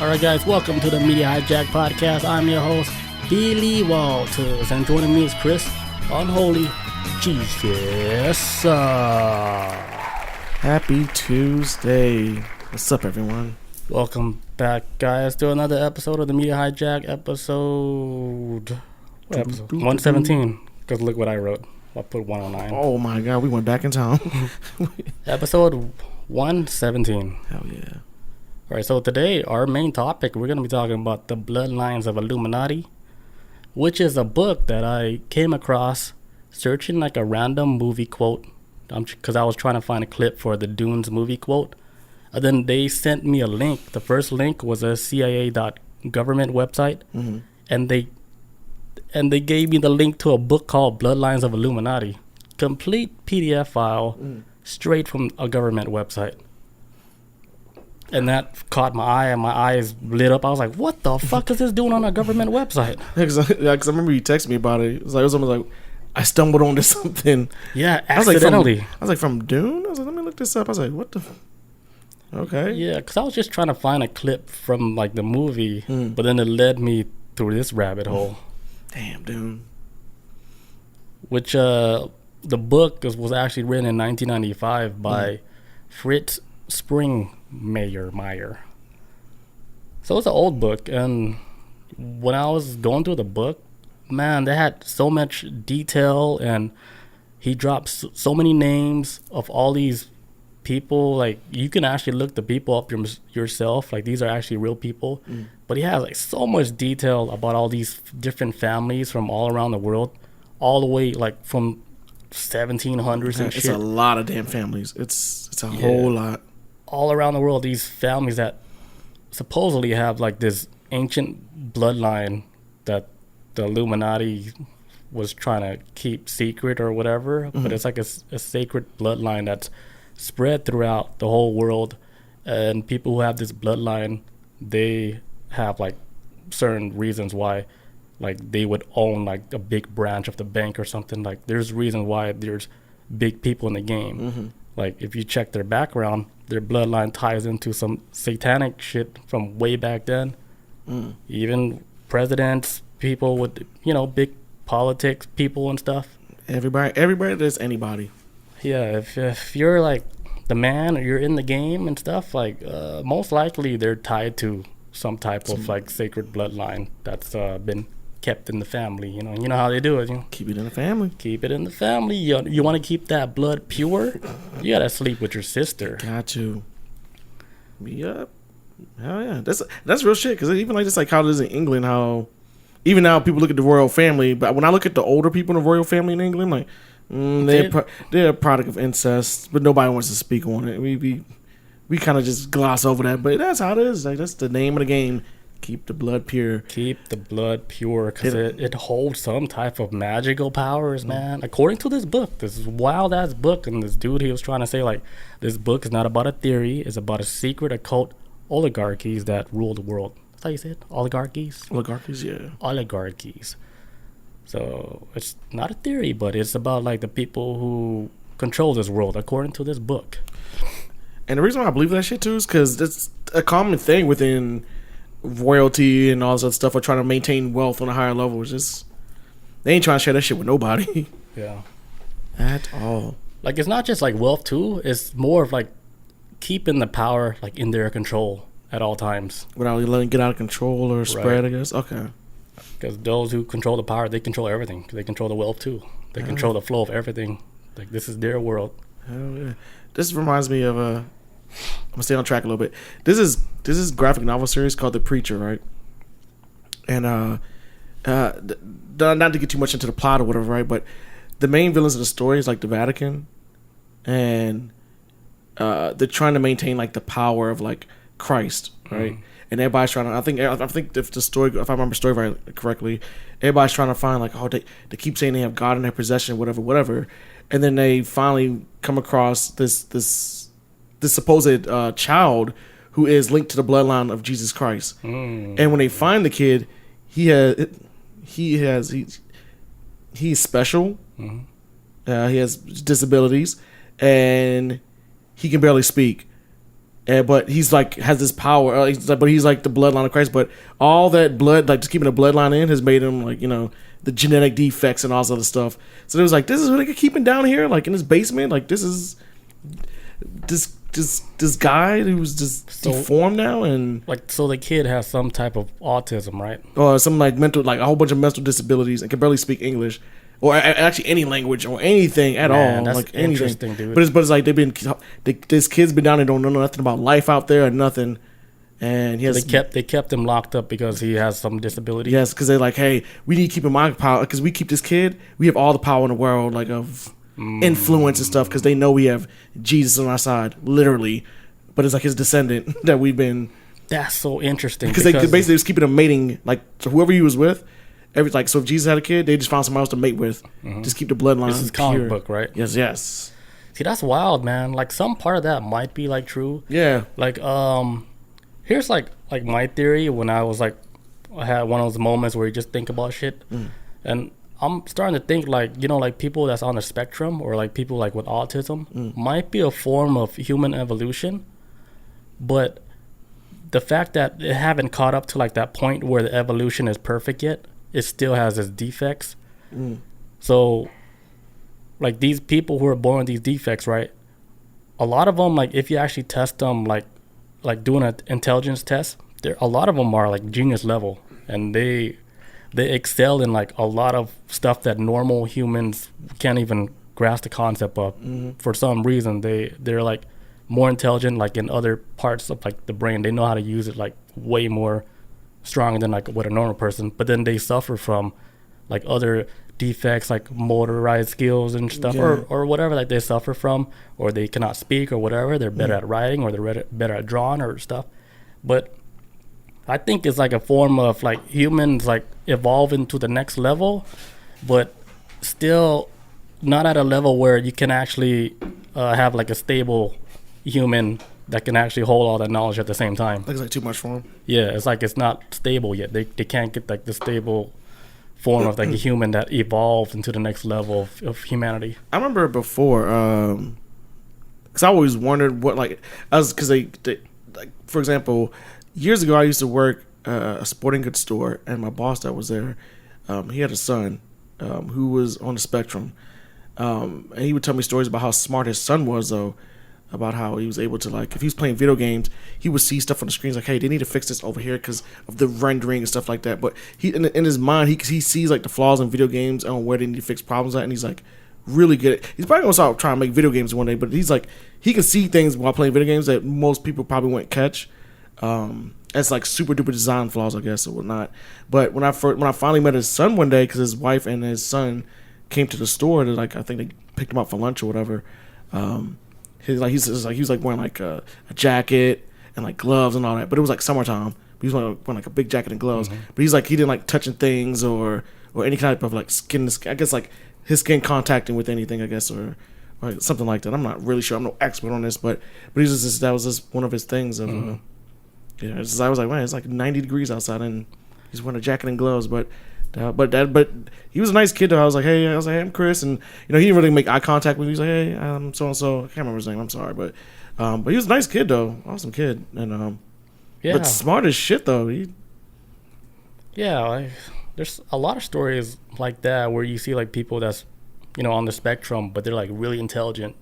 Alright guys, welcome to the Media Hijack Podcast. I'm your host, Billy Walters, and joining me is Chris, Unholy Jesus. Happy Tuesday. What's up, everyone? Welcome back, guys, to another episode of the Media Hijack episode. What episode? 117, because look what I wrote. I put 109. Oh my god, we went back in time. Episode 117. Hell yeah. Alright, so today, our main topic, we're going to be talking about the Bloodlines of Illuminati, which is a book that I came across searching like a random movie quote, because I was trying to find a clip for the Dunes movie quote. And then they sent me a link. The first link was a CIA.government website, and they gave me the link to a book called Bloodlines of Illuminati. Complete PDF file, straight from a government website. And that caught my eye, and my eyes lit up. I was like, what the fuck is this doing on a government website? Because I remember you texted me about it. It was almost like I stumbled onto something. Yeah, accidentally. I was like, from Dune? I was like, let me look this up. I was like, what the okay. Yeah, because I was just trying to find a clip from like the movie, but then it led me through this rabbit hole. Damn, Dune. Which the book was actually written in 1995 by Fritz Springmeier. So it's an old book, and when I was going through the book, man, they had so much detail, and he drops so many names of all these people. Like, you can actually look the people up yourself, like these are actually real people. But he has like so much detail about all these different families from all around the world, all the way like from 1700s and shit. It's a lot of damn families. It's a whole lot. All around the world, these families that supposedly have like this ancient bloodline that the Illuminati was trying to keep secret or whatever, but it's like a sacred bloodline that's spread throughout the whole world. And people who have this bloodline, they have like certain reasons why, like they would own like a big branch of the bank or something. Like there's reasons why there's big people in the game. Like if you check their background, their bloodline ties into some satanic shit from way back then. Even presidents, people with, big politics people and stuff. Everybody that's anybody. Yeah, if you're like the man or you're in the game and stuff, like most likely they're tied to some type of like sacred bloodline that's been kept in the family. You know how they do it. Keep it in the family. Keep it in the family. You want to keep that blood pure? You gotta sleep with your sister. Got to. Yep. Hell yeah. That's real shit. Because even like just like how it is in England, how even now people look at the royal family, but when I look at the older people in the royal family in England, like they're a product of incest, but nobody wants to speak on it. We kind of just gloss over that, but that's how it is. Like that's the name of the game. Keep the blood pure. Keep the blood pure, because it holds some type of magical powers, man. According to this book, this wild-ass book, and this dude, he was trying to say, like, this book is not about a theory. It's about a secret occult oligarchies that rule the world. That's how you say it? Oligarchies? Oligarchies, yeah. Oligarchies. So, it's not a theory, but it's about, like, the people who control this world, according to this book. And the reason why I believe that shit, too, is because it's a common thing within royalty and all this other stuff are trying to maintain wealth on a higher level. It's just they ain't trying to share that shit with nobody. Yeah. At all. Like, it's not just like wealth too, it's more of like keeping the power like in their control at all times without letting it get out of control or spread, right. I guess. Okay. Because those who control the power, they control everything. They control the wealth too. They control the flow of everything. Like, this is their world. Hell yeah. This reminds me of I'm gonna stay on track a little bit. This is graphic novel series called The Preacher, right? And not to get too much into the plot or whatever, right? But the main villains of the story is like the Vatican, and they're trying to maintain like the power of like Christ, right? And everybody's trying to. I think if the story, if I remember the story right correctly, everybody's trying to find like, they keep saying they have God in their possession, whatever, and then they finally come across this supposed child who is linked to the bloodline of Jesus Christ. And when they find the kid, he's special. He has disabilities, and he can barely speak. But he's like has this power. But he's like the bloodline of Christ. But all that blood, like just keeping the bloodline in, has made him like the genetic defects and all this other stuff. So it was like, this is what they could keep him down here, like in his basement. Like this is this guy who's just deformed now, and like so the kid has some type of autism, right? Or some like mental, like a whole bunch of mental disabilities, and can barely speak English. Or actually any language or anything at all. That's like anything. Interesting, dude. But it's like this kid's been down there, don't know nothing about life out there or nothing. And he has, they kept him locked up because he has some disability. Yes, because they're like, hey, we need to keep him on power, because we keep this kid, we have all the power in the world, like of influence and stuff, because they know we have Jesus on our side, literally. But it's like his descendant that we've been. That's so interesting. Because they basically was keeping him mating, like so whoever he was with. So if Jesus had a kid, they just found someone else to mate with. Just keep the bloodline. This is comic book, right? Yes. See, that's wild, man. Like some part of that might be like true. Yeah. Like here's like my theory when I was like, I had one of those moments where you just think about shit, and I'm starting to think like like people that's on the spectrum or like people like with autism might be a form of human evolution, but the fact that it haven't caught up to like that point where the evolution is perfect yet. It still has its defects. So, like these people who are born with these defects, right? A lot of them, like if you actually test them, like doing an intelligence test, a lot of them are like genius level, and they excel in like a lot of stuff that normal humans can't even grasp the concept of. For some reason, they're like more intelligent, like in other parts of like the brain. They know how to use it like way more stronger than like what a normal person, but then they suffer from like other defects like motorized skills and stuff, or whatever, like they suffer from, or they cannot speak or whatever. They're better at writing, or they're better at drawing or stuff. But I think it's like a form of like humans like evolving to the next level, but still not at a level where you can actually have like a stable human that can actually hold all that knowledge at the same time. Looks like too much for him. Yeah, it's like it's not stable yet. They can't get like the stable form of like a human that evolved into the next level of humanity. I remember before, because I always wondered what because they like, for example, years ago I used to work a sporting goods store, and my boss that was there, he had a son who was on the spectrum, and he would tell me stories about how smart his son was though. About how he was able to, like, if he was playing video games, he would see stuff on the screens like, hey, they need to fix this over here because of the rendering and stuff like that. But he, in his mind, he sees like the flaws in video games and where they need to fix problems at, and he's like really good at, he's probably gonna start trying to make video games one day, but he's like, he can see things while playing video games that most people probably wouldn't catch. It's like super duper design flaws, I guess, or whatnot. But when I finally met his son one day, because his wife and his son came to the store to, like, I think they picked him up for lunch or whatever. He was wearing like a jacket and like gloves and all that, but it was like summertime. He was wearing like a big jacket and gloves, but he didn't like touching things or any type of like skin. I guess like his skin contacting with anything, I guess, or something like that. I'm not really sure. I'm no expert on this, but that was just one of his things. Of I was like, man, it's like 90 degrees outside, and he's wearing a jacket and gloves, but he was a nice kid though. I was like, hey, I'm Chris, and he didn't really make eye contact with me. He was like, hey, I'm so and so. I can't remember his name. I'm sorry, but he was a nice kid though, awesome kid, and but smart as shit though. Like, there's a lot of stories like that where you see like people that's on the spectrum, but they're like really intelligent,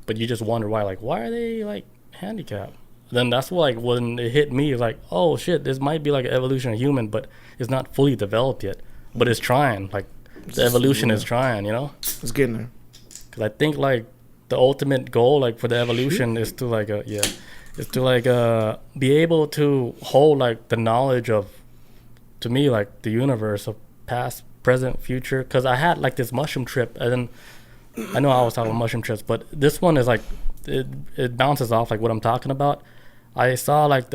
but you just wonder why are they like handicapped? Then that's like when it hit me, it's like, oh shit, this might be like an evolution of human, but it's not fully developed yet, but it's trying. Like the evolution is trying, It's getting there. Because I think like the ultimate goal, like for the evolution, is to be able to hold like the knowledge of, to me, like the universe of past, present, future. Because I had like this mushroom trip, and then I know I was talking about mushroom trips, but this one is like it bounces off like what I'm talking about. I saw like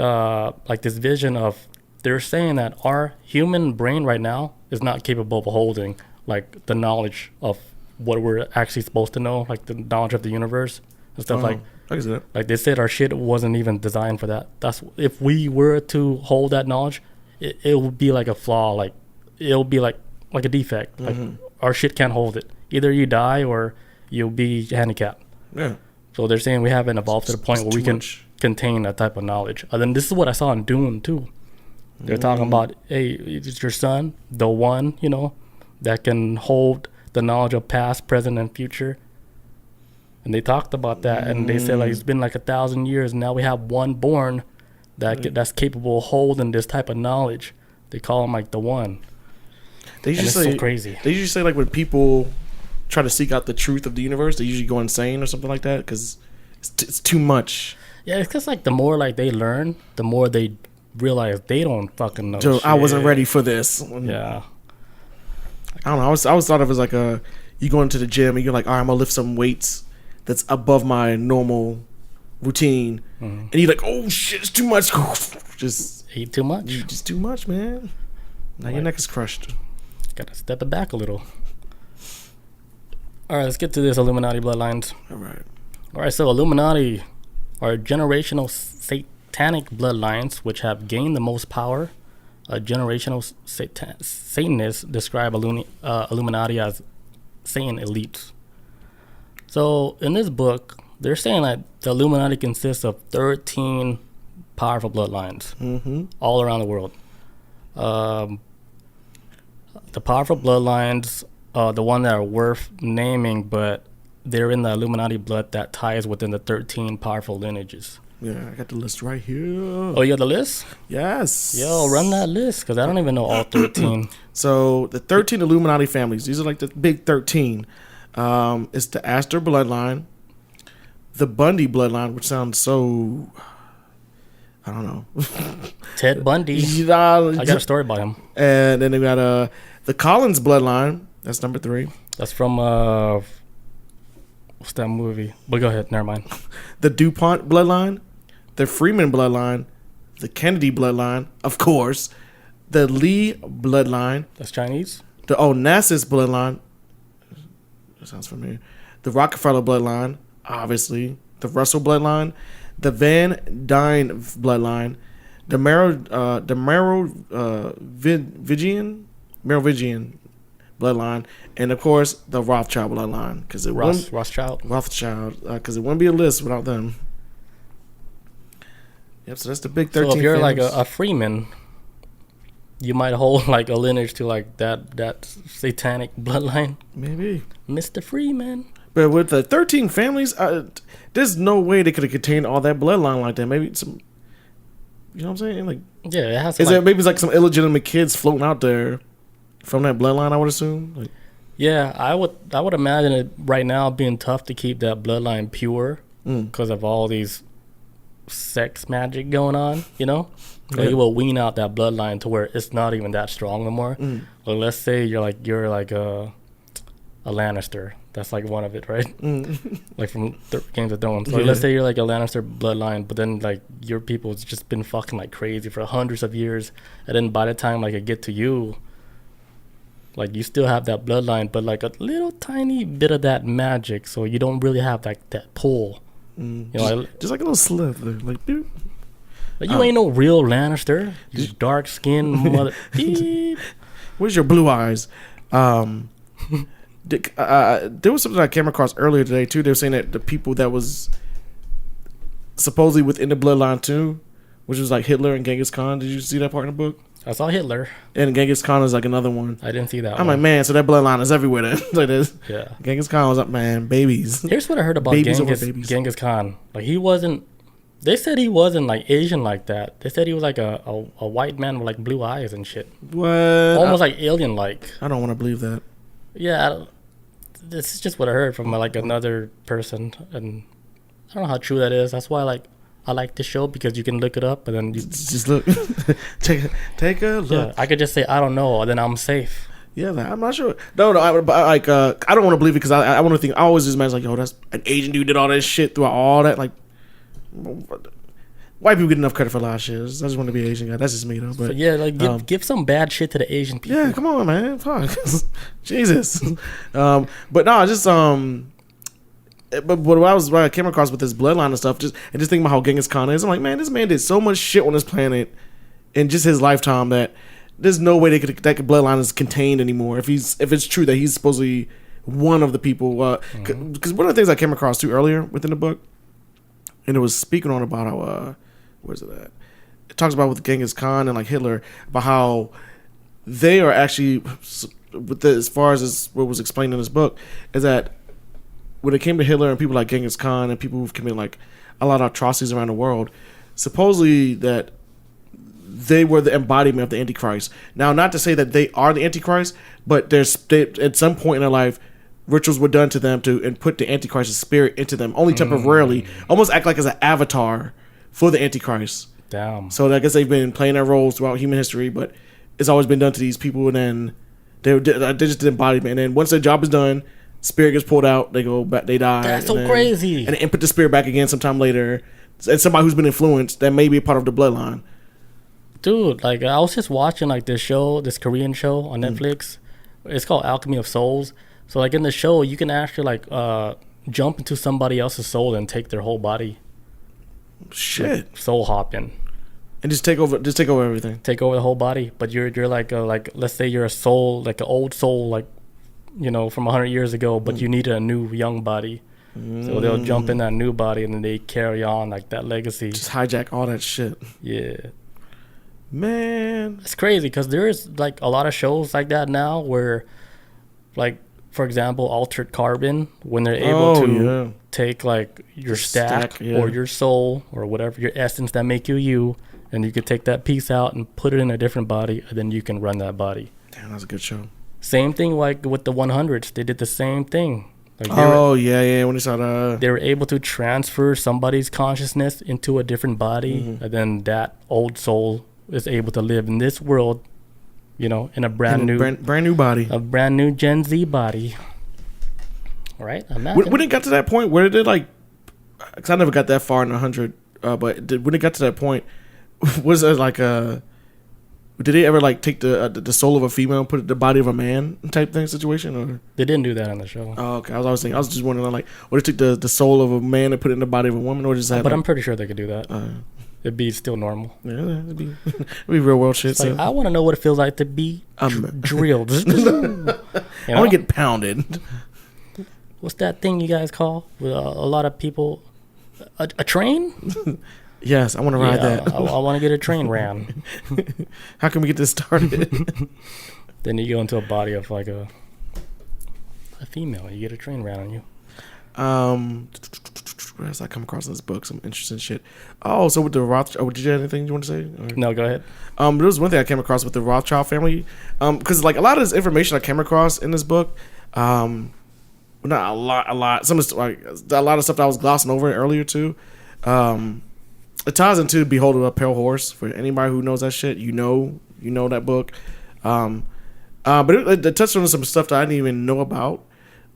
this vision of, they're saying that our human brain right now is not capable of holding like the knowledge of what we're actually supposed to know, like the knowledge of the universe and stuff. I can see that. Like they said our shit wasn't even designed for that. That's, if we were to hold that knowledge, it would be like a flaw, like it'll be like a defect. Like our shit can't hold it. Either you die or you'll be handicapped. Yeah. So they're saying we haven't evolved to the point where we can contain that type of knowledge. And then this is what I saw in Dune too. They're talking about, hey, it's your son, the one, that can hold the knowledge of past, present, and future. And they talked about that, and they said like it's been like 1,000 years, and now we have one born that's capable of holding this type of knowledge. They call him like the one. They usually say, so crazy. They usually say like when people try to seek out the truth of the universe, they usually go insane or something like that because it's too much. Yeah, it's because like the more like they learn, the more they realize they don't fucking know. Joe, I wasn't ready for this. Yeah. I don't know. I always thought of it as like you go into the gym and you're like, all right, I'm gonna lift some weights that's above my normal routine, and you're like, oh shit, it's too much. Just eat too much. Just too much, man. Now your neck is crushed. Gotta step it back a little. All right, let's get to this Illuminati bloodlines. All right. So Illuminati are generational satanic bloodlines which have gained the most power. Generational Satanists describe Illuminati as Satan elites. So in this book, they're saying that the Illuminati consists of 13 powerful bloodlines all around the world. The powerful bloodlines, the one that are worth naming, but they're in the Illuminati blood that ties within the 13 powerful lineages. Yeah, I got the list right here. Oh, you got the list? Yes. Yo, run that list, because I don't even know all 13. So the 13 Illuminati families, these are like the big 13. It's the Astor bloodline, the Bundy bloodline, which sounds so, I don't know. Ted Bundy. I got a story about him. And then they got the Collins bloodline. That's number 3. That's from what's that movie? But go ahead, never mind. The DuPont bloodline, the Freeman bloodline, the Kennedy bloodline, of course, the Lee bloodline. That's Chinese. The Onassis bloodline. That sounds familiar. The Rockefeller bloodline, obviously. The Russell bloodline, the Van Dyne bloodline, the Merovingian bloodline, and of course the Rothschild bloodline, because Rothschild, because it wouldn't be a list without them. Yep, so that's the big 13. So if you're families. like a Freeman, you might hold like a lineage to like that satanic bloodline. Maybe Mr. Freeman. But with the 13 families, there's no way they could have contained all that bloodline like that. Maybe some, you know what I'm saying? Like, yeah, it has. Maybe it's like some illegitimate kids floating out there from that bloodline, I would assume. Like, yeah, I would imagine it right now being tough to keep that bloodline pure because of all these sex magic going on. Like, you will wean out that bloodline to where it's not even that strong anymore. Like, let's say you're like a Lannister. That's like one of it, right? Like from Games of Thrones. So let's say you're like a Lannister bloodline, but then like your people's just been fucking like crazy for hundreds of years, and then by the time like it get to you, like you still have that bloodline, but like a little tiny bit of that magic, so you don't really have that pull. Just like a little slither, like. Dude. But you ain't no real Lannister. You dark skinned mother. Where's your blue eyes? There was something I came across earlier today too. They were saying that the people that was supposedly within the bloodline too, which was like Hitler and Genghis Khan. Did you see that part in the book? I saw Hitler. And Genghis Khan is like another one. I didn't see that. I'm like, man, so that bloodline is everywhere then. Like this. Yeah. Genghis Khan was up, man, babies. Here's what I heard about Genghis Khan. Like he wasn't. They said he wasn't like Asian like that. They said he was like a white man with like blue eyes and shit. What? Almost like alien like. I don't want to believe that. Yeah. This is just what I heard from like another person, and I don't know how true that is. That's why I like this show, because you can look it up and then you just look. take a look. Yeah, I could just say I don't know, and then I'm safe. Yeah, man, I'm not sure. No, I don't want to believe it because I want to think. I always just imagine like, yo, that's an Asian dude did all that shit throughout all that. Like, white people get enough credit for a lot of shit. I just want to be an Asian guy. That's just me though. But so yeah, like give some bad shit to the Asian people. Yeah, come on, man. Fuck, Jesus. But no, just But what I came across with this bloodline and stuff, just thinking about how Genghis Khan is, I'm like, man, this man did so much shit on this planet in just his lifetime that there's no way that bloodline is contained anymore. If it's true that he's supposedly one of the people, because one of the things I came across too earlier within the book and it was speaking on about how where's it at? It talks about with Genghis Khan and like Hitler about how they are actually with the, as far as what was explained in this book is that when it came to Hitler and people like Genghis Khan and people who've committed like a lot of atrocities around the world, supposedly that they were the embodiment of the Antichrist. Now, not to say that they are the Antichrist, but at some point in their life, rituals were done to them and put the Antichrist's spirit into them, only temporarily, almost act like as an avatar for the Antichrist. Damn. So I guess they've been playing their roles throughout human history, but it's always been done to these people, and then they just the embodiment. And then once their job is done, spirit gets pulled out, they go back, they die. That's so crazy. And then put the spirit back again sometime later. And somebody who's been influenced that may be a part of the bloodline. Dude, like I was just watching like this Korean show on Netflix. It's called Alchemy of Souls. So like in the show, you can actually like jump into somebody else's soul and take their whole body. Shit. Like soul hopping. And just take over everything. Take over the whole body. But you're like let's say you're a soul, like an old soul, like from 100 years ago, but you needed a new young body. So they'll jump in that new body and then they carry on like that legacy. Just hijack all that shit. Yeah. Man, it's crazy because there is like a lot of shows like that now where, like for example, Altered Carbon, when they're able to take like your stack or your soul or whatever, your essence that make you, and you could take that piece out and put it in a different body, and then you can run that body. Damn, that's a good show. Same thing like with the 100s, they did the same thing. Like when they saw that, they were able to transfer somebody's consciousness into a different body, and then that old soul is able to live in this world, in a brand new body, a brand new Gen Z body. Right? When it got to that point, where did it because I never got that far in 100, but when it got to that point, was it like did they ever like take the soul of a female and put it in the body of a man type thing situation? Or they didn't do that on the show. Oh, okay. I was just wondering what they took the soul of a man and put it in the body of a woman, or just had. But I'm pretty sure they could do that. It'd be still normal. Yeah, it'd be real world shit. It's like, I want to know what it feels like to be drilled. I want to get pounded. What's that thing you guys call with a lot of people? A train? Yes, I want to ride that. I want to get a train ran. How can we get this started? Then you go into a body of like a female. You get a train ran on you. What else I come across in this book? Some interesting shit. Oh, so with the Rothschild, did you have anything you want to say? Or? No, go ahead. There was one thing I came across with the Rothschild family. Because like a lot of this information I came across in this book, not a lot. Some of like a lot of stuff that I was glossing over earlier too. It ties into Behold a Pale Horse. For anybody who knows that shit, you know that book. But it touched on some stuff that I didn't even know about.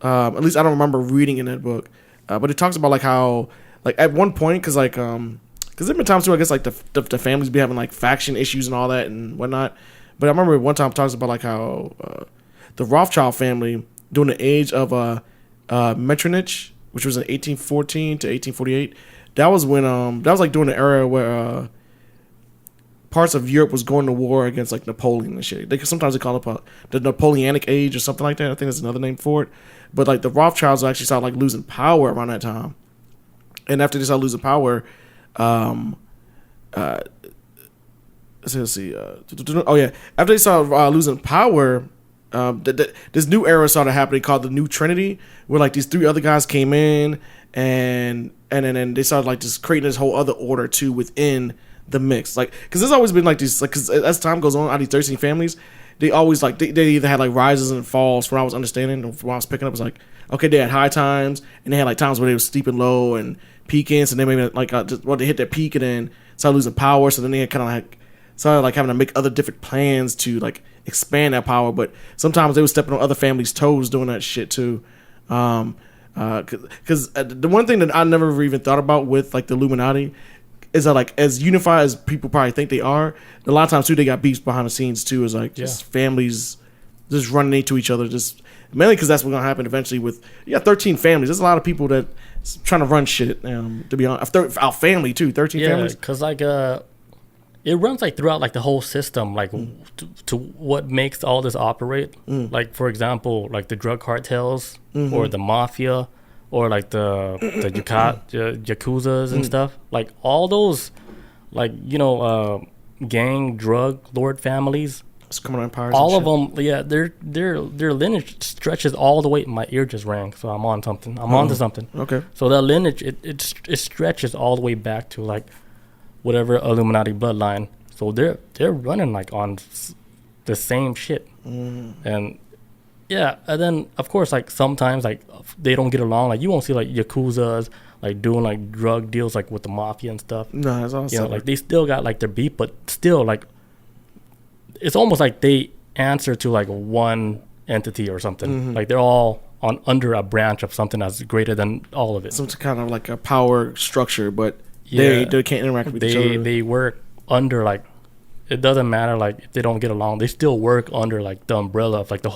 At least I don't remember reading in that book. But it talks about like how like at one point because there've been times too I guess like the families be having like faction issues and all that and whatnot. But I remember one time it talks about like how the Rothschild family during the age of Metternich, which was in 1814 to 1848. That was when that was like during the era where parts of Europe was going to war against like Napoleon and shit. Sometimes they call it the Napoleonic Age or something like that. I think that's another name for it. But like the Rothschilds actually started like losing power around that time. And after they started losing power, let's see. After they started losing power, this new era started happening called the New Trinity, where like these three other guys came in and then they started like just creating this whole other order too within the mix. Like, because there's always been like these, like, because as time goes on, out of these 13 families, they always like they either had like rises and falls. From what I was understanding, from what I was picking up, it was like, okay, they had high times and they had like times where they were steep and low and peaking. So they maybe like they hit their peak and then started losing power. So then they kind of like started like having to make other different plans to like expand that power. But sometimes they were stepping on other families' toes doing that shit too. Because the one thing that I never even thought about with like the Illuminati is that like as unified as people probably think they are, a lot of times too they got beefs behind the scenes too. Is like just families just running into each other, just mainly because that's what's gonna happen eventually. With 13 families, there's a lot of people that trying to run shit. To be honest, our family too, 13 families. Because like it runs like throughout like the whole system, like to what makes all this operate. Like for example, like the drug cartels or the mafia or like the yakuzas and stuff. Like all those, like gang drug lord families. It's criminal empires. All of them, yeah, their lineage stretches all the way. My ear just rang, so I'm on something. I'm onto something. Okay. So that lineage, it stretches all the way back to like whatever Illuminati bloodline. So they're running like on the same shit, and yeah, and then of course like sometimes like they don't get along. Like you won't see like yakuzas like doing like drug deals like with the mafia and stuff. No, that's awesome. Like they still got like their beef, but still like. It's almost like they answer to like one entity or something. Like they're all under a branch of something that's greater than all of it. Some kind of like a power structure, but they can't interact with each other. They work under like, it doesn't matter like if they don't get along. They still work under like the umbrella of like the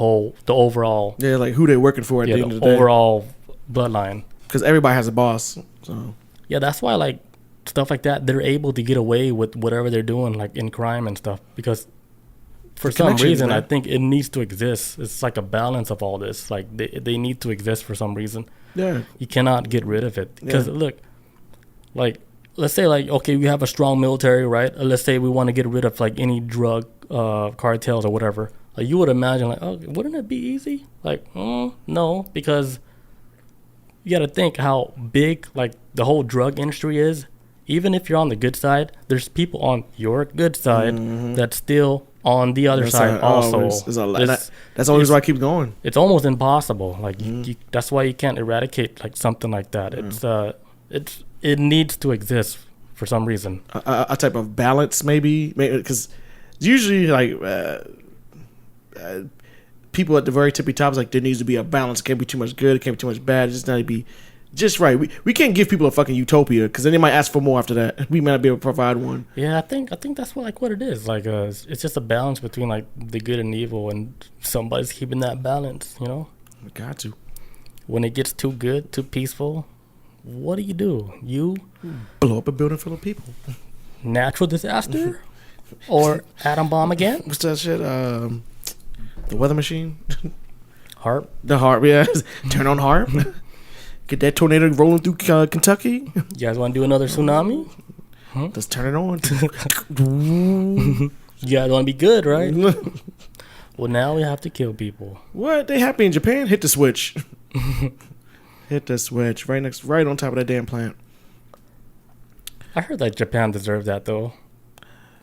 overall. Yeah, like who they're working for at the end of the day. Overall bloodline. Because everybody has a boss. So yeah, that's why like stuff like that, they're able to get away with whatever they're doing like in crime and stuff because. For some reason, I think it needs to exist. It's like a balance of all this. Like they need to exist for some reason. Yeah, you cannot get rid of it because look, like let's say like okay, we have a strong military, right? Let's say we want to get rid of like any drug cartels or whatever. Like you would imagine like, oh, wouldn't it be easy? Like, no, because you got to think how big like the whole drug industry is. Even if you're on the good side, there's people on your good side that's still on the other side also. That's always why I keep going. It's almost impossible. Like that's why you can't eradicate like something like that. It needs to exist for some reason. A type of balance, maybe because usually like people at the very tippy tops, like there needs to be a balance. It can't be too much good. It can't be too much bad. It just not to be. Just right. We can't give people a fucking utopia because then they might ask for more after that. We might not be able to provide one. Yeah, I think that's what it is. Like, it's just a balance between like the good and evil, and somebody's keeping that balance. You know. We got to. When it gets too good, too peaceful, what do? You blow up a building full of people. Natural disaster, or atom bomb again? What's that shit? The weather machine. HARP. The HARP. Yeah. Turn on HARP. Get that tornado rolling through Kentucky. You guys want to do another tsunami? Let's turn it on. You guys want to be good, right? Well, now we have to kill people. What? They happy in Japan? Hit the switch. Hit the switch. Right on top of that damn plant. I heard that Japan deserved that, though.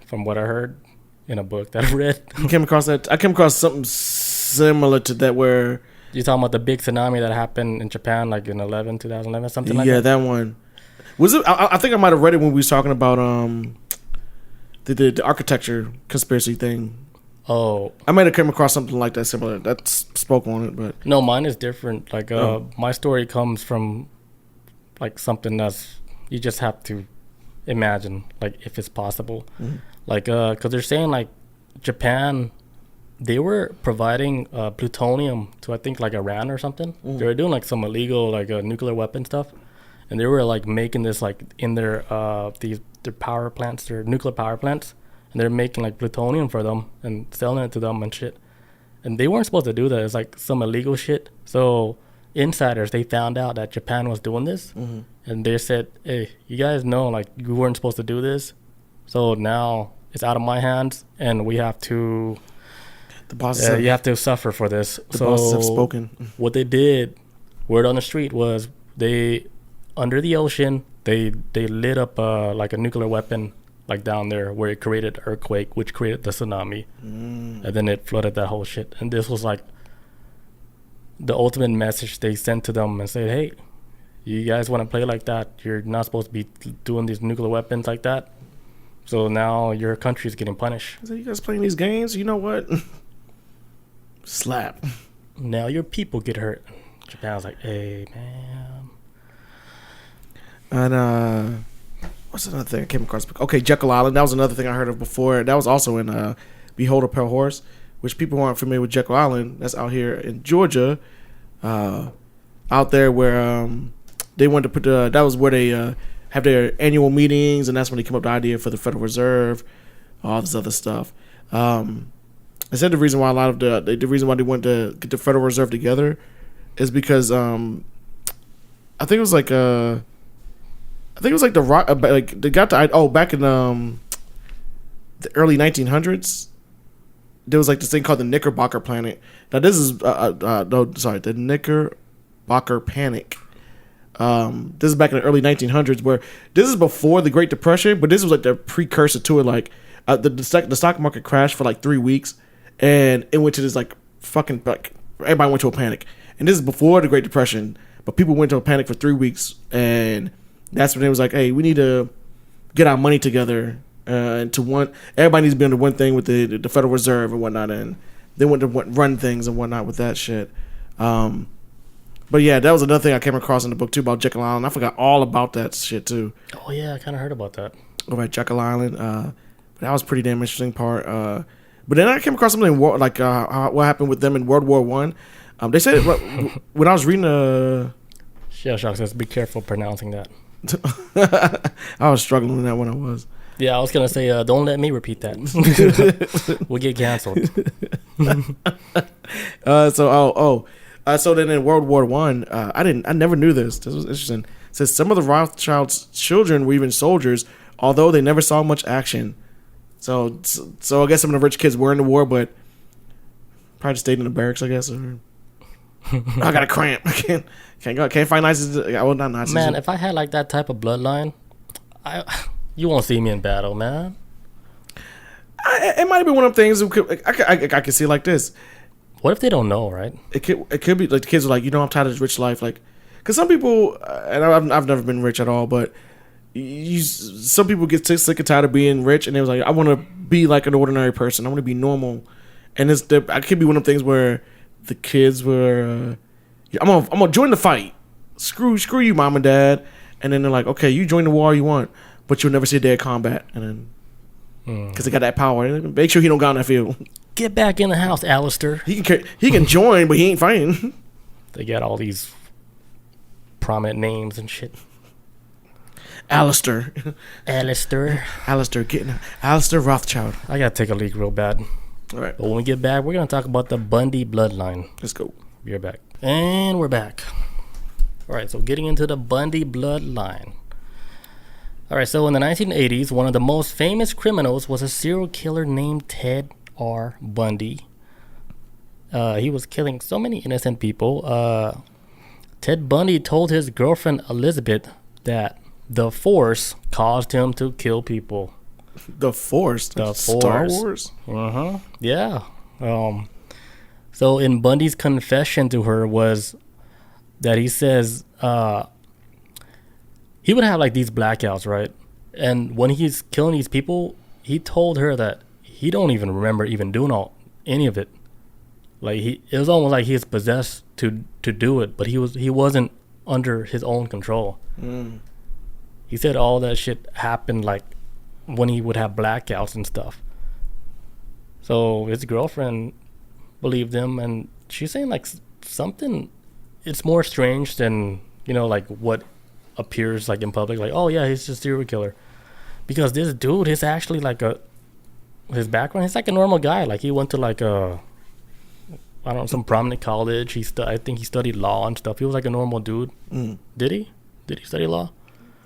From what I heard in a book that I read. I came across something similar to that where... You're talking about the big tsunami that happened in Japan, like in 2011, something like that? Yeah, that one. Was it? I think I might have read it when we was talking about the architecture conspiracy thing. Oh. I might have come across something like that similar. That spoke on it, but... No, mine is different. Like, my story comes from, like, something that's... You just have to imagine, like, if it's possible. Like, because they're saying, like, Japan... They were providing plutonium to, I think, like Iran or something. They were doing like some illegal like nuclear weapon stuff, and they were like making this like in their power plants, their nuclear power plants, and they're making like plutonium for them and selling it to them and shit. And they weren't supposed to do that. It's like some illegal shit. So insiders, they found out that Japan was doing this, and they said, "Hey, you guys know like you weren't supposed to do this, so now it's out of my hands, and we have to." The bosses you have to suffer for this. The bosses have spoken. What they did, word on the street was they, under the ocean, they lit up like a nuclear weapon like down there where it created an earthquake, which created the tsunami, and then it flooded that whole shit. And this was like the ultimate message they sent to them and said, "Hey, you guys want to play like that? You're not supposed to be doing these nuclear weapons like that. So now your country's getting punished. So you guys playing these games? You know what?" Slap. Now your people get hurt. Japan's like, hey, man. And what's another thing I came across? Okay, Jekyll Island. That was another thing I heard of before. That was also in Behold a Pale Horse, which people who aren't familiar with Jekyll Island. That's out here in Georgia, out there where they wanted to put that was where they have their annual meetings, and that's when they came up with the idea for the Federal Reserve, all this other stuff. I said the reason why the reason why they wanted to get the Federal Reserve together is because I think it was like the rock. Like they got the back in the early 1900s. There was like this thing called the Knickerbocker Planet. Now this is the Knickerbocker Panic. This is back in the early 1900s, where this is before the Great Depression, but this was like the precursor to it. Like the stock market crashed for like 3 weeks, and it went to this like fucking like everybody went to a panic. And this is before the Great Depression, but people went to a panic for 3 weeks, and that's when it was like, hey, we need to get our money together. Everybody needs to be under one thing with the Federal Reserve and whatnot, and they went to run things and whatnot with that shit. But yeah, that was another thing I came across in the book too about Jekyll Island. I forgot all about that shit too. Oh yeah, I kind of heard about that. Over at Jekyll Island, but that was a pretty damn interesting part. But then I came across something like what happened with them in World War One. They said when I was reading Shell Shock says, "Be careful pronouncing that." I was struggling with that when I was. Yeah, I was gonna say, don't let me repeat that. We'll get canceled. So then in World War One, I never knew this. This was interesting. It says some of the Rothschild's children were even soldiers, although they never saw much action. So I guess some of the rich kids were in the war, but probably stayed in the barracks, I guess. Or I got a cramp. I can't find Nazis. Well, not Nazis. Man, if I had like that type of bloodline, you won't see me in battle, man. It might have been one of them things. I could see it like this. What if they don't know, right? It could be like the kids are like, I'm tired of this rich life. Like, because some people, and I've never been rich at all, but some people get sick and tired of being rich, and they was like, I want to be like an ordinary person. I want to be normal. And I could be one of the things where the kids were, I'm gonna join the fight. Screw you, mom and dad. And then they're like, okay, you join the war you want, but you'll never see a day of combat. And then because they got that power, make sure he don't go on that field. Get back in the house, Alistair. He can join, but he ain't fighting. They got all these prominent names and shit. Alistair Rothschild. I gotta take a leak real bad. All right. But when we get back, we're gonna talk about the Bundy bloodline. Let's go. We're back. And we're back. All right, so getting into the Bundy bloodline. All right, so in the 1980s, one of the most famous criminals was a serial killer named Ted R. Bundy. He was killing so many innocent people. Ted Bundy told his girlfriend Elizabeth that the Force caused him to kill people. The Force? The Star Force. Wars? Uh-huh. Yeah. So in Bundy's confession to her was that he says he would have like these blackouts, right? And when he's killing these people, he told her that he don't even remember even doing any of it. Like it was almost like he was possessed to do it, but he wasn't under his own control. He said all that shit happened like when he would have blackouts and stuff. So his girlfriend believed him, and she's saying like something. It's more strange than like what appears like in public. Like, oh yeah, he's just a serial killer, because this dude is actually like his background. He's like a normal guy. Like he went to like some prominent college. I think he studied law and stuff. He was like a normal dude. Did he? Did he study law?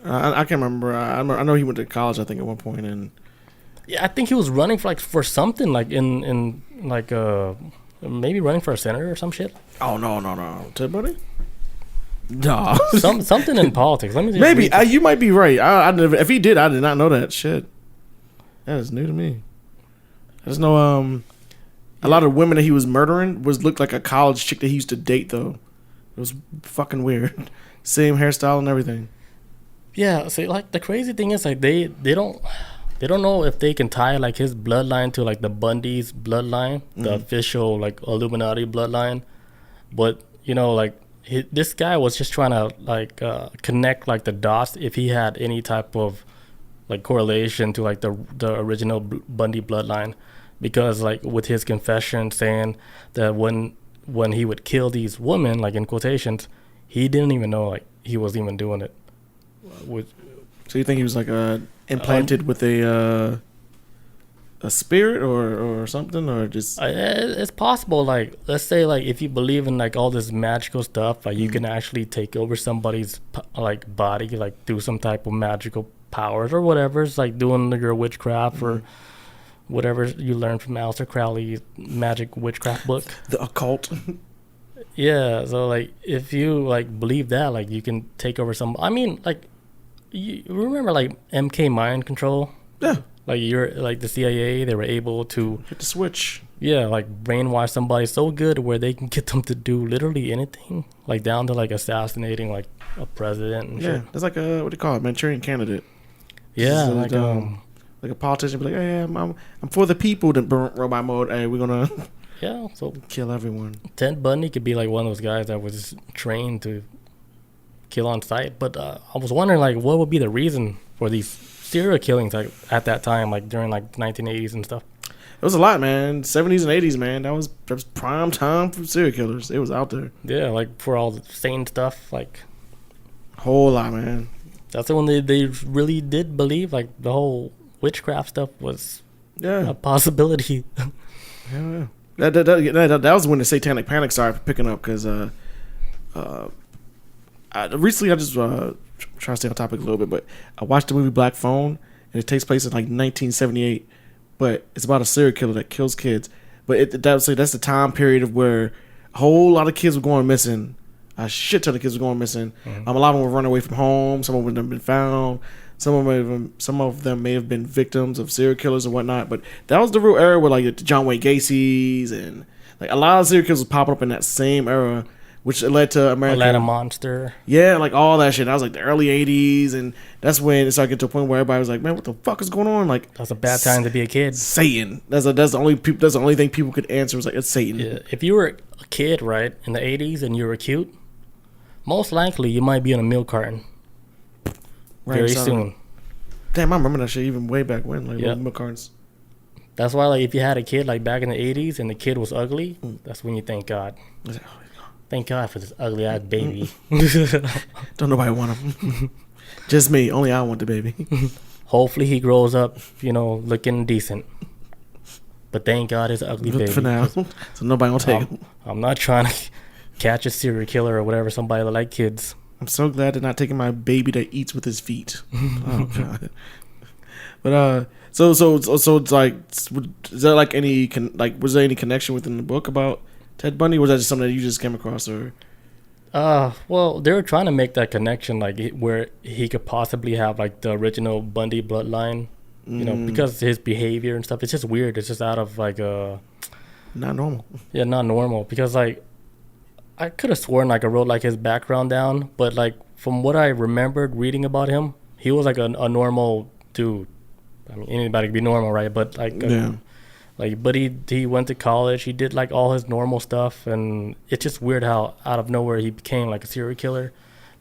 I can't remember. I know he went to college, I think, at one point, and yeah, I think he was running for something like in like maybe running for a senator or some shit. Oh no, Ted Bundy? No, something in politics. Let me see. Maybe you might be right. If he did, I did not know that shit. That is new to me. I just know a lot of women that he was murdering looked like a college chick that he used to date though. It was fucking weird. Same hairstyle and everything. Yeah, so like the crazy thing is like they don't know if they can tie like his bloodline to like the Bundy's bloodline, the official like Illuminati bloodline. But like this guy was just trying to like connect like the dots if he had any type of like correlation to like the original Bundy bloodline, because like with his confession saying that when he would kill these women, like in quotations, he didn't even know like he was even doing it. So you think he was like implanted with a a spirit or something, or just It's possible. Like, let's say, like, if you believe in like all this magical stuff, like you can actually take over somebody's like body, like through some type of magical powers or whatever. It's like doing your witchcraft or whatever you learned from Aleister Crowley's magic witchcraft book. the occult. Yeah, so like if you like believe that, like you can take over some. I mean, like you remember like MK mind control? Yeah, Like you're like the CIA, they were able to hit the switch. like brainwash somebody so good where they can get them to do literally anything, like down to like assassinating like a president and Yeah, shit. that's like a what do you call it, Manchurian candidate. Yeah, So, like like a politician be like, hey, I'm for the people. Then robot mode. Hey, we're gonna yeah. So kill everyone. Ted Bundy could be like one of those guys that was trained to kill on sight. But I was wondering like what would be the reason for these serial killings like at that time, like during like 1980s and stuff. It was a lot, man. 70s and 80s, man. That was prime time for serial killers. It was out there. Yeah, like for all the sane stuff, like Whole lot, man. that's when they really did believe like the whole witchcraft stuff was Yeah, a possibility. yeah. That was when the satanic panic started picking up because recently I just trying to stay on topic a little bit, but I watched the movie Black Phone, and it takes place in like 1978, but it's about a serial killer that kills kids. But that's the time period of where a whole lot of kids were going missing. A shit ton of kids were going missing. A lot of them were running away from home. Some of them have been found. Some of them may have been victims of serial killers and whatnot. But that was the real era where like the John Wayne Gacy's and like a lot of serial killers was popping up in that same era, which led to American Atlanta Monster. Yeah, like all that shit. That was like the early 80s, and that's when it started getting to a point where everybody was like, man, what the fuck is going on? Like, That's a bad time to be a kid. Satan. That's the only thing people could answer was like, it's Satan. Yeah, if you were a kid, right, in the 80s and you were cute, most likely you might be in a milk carton very soon. Damn, I remember that shit even way back when, like Yep. little milk cartons. That's why, like, if you had a kid like back in the 80s and the kid was ugly, that's when you thank God. I was like, oh, Thank God for this ugly ass baby. don't nobody want him. Just me. Only I want the baby. Hopefully he grows up, looking decent. But thank God it's an ugly baby. For now. So nobody gonna take him. I'm not trying to catch a serial killer or whatever, somebody that like kids. I'm so glad they're not taking my baby that eats with his feet. Oh God. But so it's like, is there like was there any connection within the book about Ted Bundy? Or was that just something that you just came across, or? Well, they were trying to make that connection, like where he could possibly have like the original Bundy bloodline, because his behavior and stuff. It's just weird. It's just out of like Not normal. yeah, not normal. Because like I could have sworn like I wrote like his background down, but like from what I remembered reading about him, he was like a normal dude. I mean, anybody could be normal, right? But like Yeah. but he went to college. He did like all his normal stuff, and it's just weird how out of nowhere he became like a serial killer.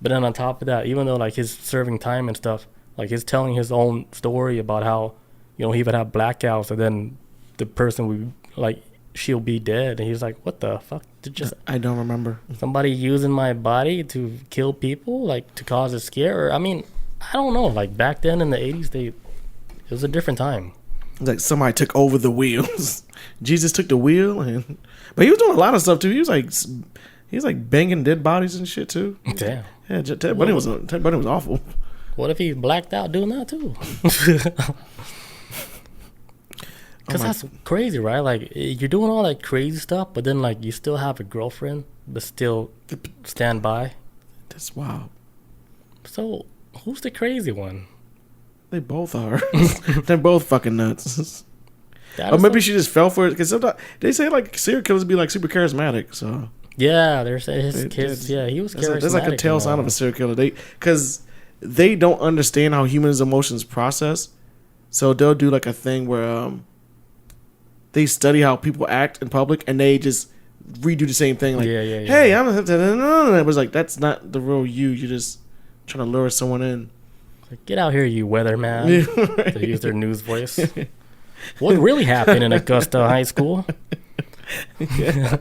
But then on top of that, even though like he's serving time and stuff, like he's telling his own story about how he would have blackouts, and then the person would like she'll be dead, and he's like, "What the fuck? Did just I don't remember. somebody using my body to kill people, like to cause a scare?" Or I mean, I don't know. Like back then in the 80s, it was a different time. Like somebody took over the wheels. Jesus took the wheel, but he was doing a lot of stuff too. He was like banging dead bodies and shit too. Damn. Yeah, Ted Bundy was awful. What if he blacked out doing that too? Because that's crazy, right? Like you're doing all that crazy stuff, but then like you still have a girlfriend, but still stand by. That's wild. So who's the crazy one? They both are. They're both fucking nuts. That Or is maybe some- she just fell for it, because sometimes they say like serial killers be like super charismatic. So yeah, there's his It- kids. it's- Yeah, he was charismatic. that's like a tail sign of a serial killer. Because they don't understand how humans' emotions process. So they'll do like a thing where they study how people act in public, and they just redo the same thing. Like, Yeah. hey, it was like, that's not the real you. You're just trying to lure someone in. Like, get out here, you weatherman. Yeah, right. To use their news voice. What really happened in Augusta High School? Yeah.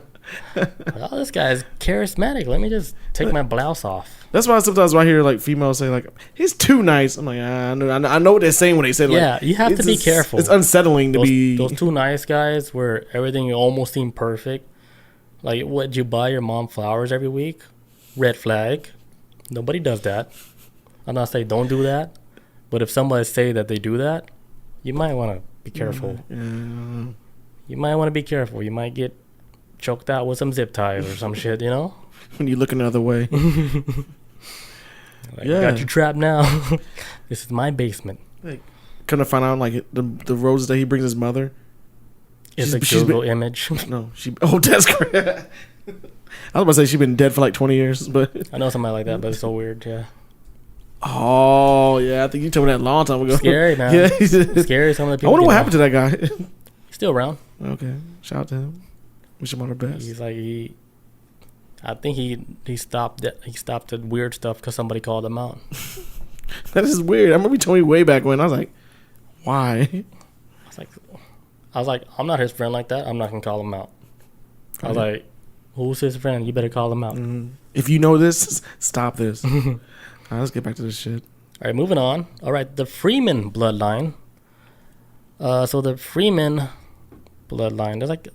Oh, this guy's charismatic. Let me just take my blouse off. That's why sometimes when I hear like females say like he's too nice, I'm like I know what they're saying when they say like, Yeah, you have to be careful. It's unsettling to be those too nice guys where everything almost seemed perfect. Like, what, you buy your mom flowers every week? Red flag. Nobody does that. I'm not saying don't do that, but if somebody say that they do that, you might want to be careful. Yeah. You might want to be careful. You might get choked out with some zip ties or some shit, you know? When you look another way. Like, got you trapped now. This is my basement. Like, couldn't find out like the roses that he brings his mother. It's a Google image. No, that's correct. I was about to say she's been dead for like 20 years, but I know somebody like that, but it's so weird, yeah. Oh yeah, I think you told me that a long time ago. Scary, man. Yeah, scary. Some of the people. I wonder what happened to that guy. He's still around. Okay, shout out to him. Wish him all the best. He's like I think he stopped that. He stopped the weird stuff because somebody called him out. That is weird. I remember you told me way back when. I was like, why? I was like, I'm not his friend like that. I'm not gonna call him out. I was like, who's his friend? You better call him out. Mm-hmm. If you know this, stop this. All right, let's get back to this shit. All right, moving on. All right, the Freeman bloodline. So the Freeman bloodline. There's like,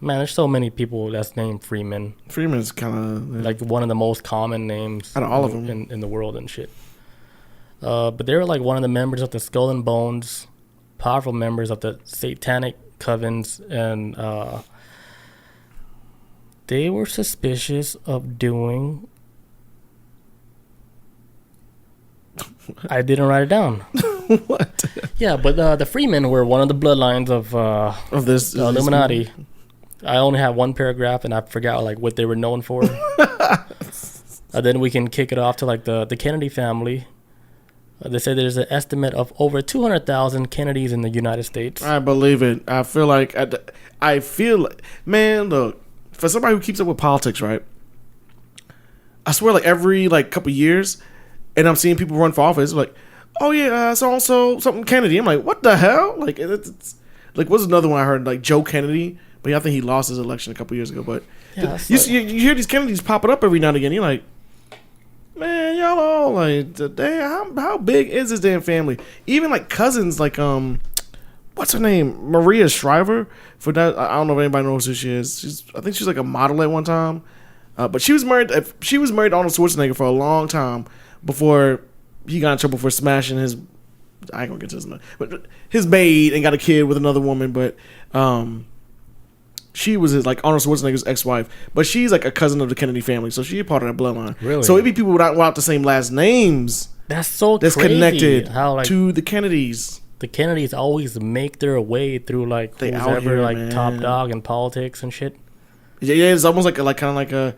man, there's so many people that's named Freeman. Freeman's kind of like one of the most common names out of all of them in the world and shit. But they were like one of the members of the Skull and Bones, powerful members of the Satanic Covens, and they were suspicious of doing. I didn't write it down. What? Yeah, but the Freemen were one of the bloodlines of this Illuminati. I only have one paragraph, and I forgot like what they were known for. Then we can kick it off to like the Kennedy family. They say there's an estimate of over 200,000 Kennedys in the United States. I believe it. I feel like man, look, for somebody who keeps up with politics, right? I swear, like every like couple years, and I'm seeing people run for office, like, oh yeah, so also something Kennedy. I'm like, what the hell? Like, it's like, what's another one I heard? Like Joe Kennedy, but yeah, I think he lost his election a couple years ago. But yeah, you hear these Kennedys popping up every now and again. You're like, man, y'all all like, damn, how big is this damn family? Even like cousins, like what's her name, Maria Shriver. For that, I don't know if anybody knows who she is. I think she's like a model at one time, but she was married. She was married to Arnold Schwarzenegger for a long time before he got in trouble for smashing his. I ain't gonna get to this, but his maid and got a kid with another woman. But she was like Arnold Schwarzenegger's ex-wife, but she's like a cousin of the Kennedy family, so she's part of that bloodline. Really? So it'd be people without the same last names. That's so that's crazy. Connected how, like, to the Kennedys. The Kennedys always make their way through like whoever like top dog in politics and shit. Yeah, it's almost like kind of like a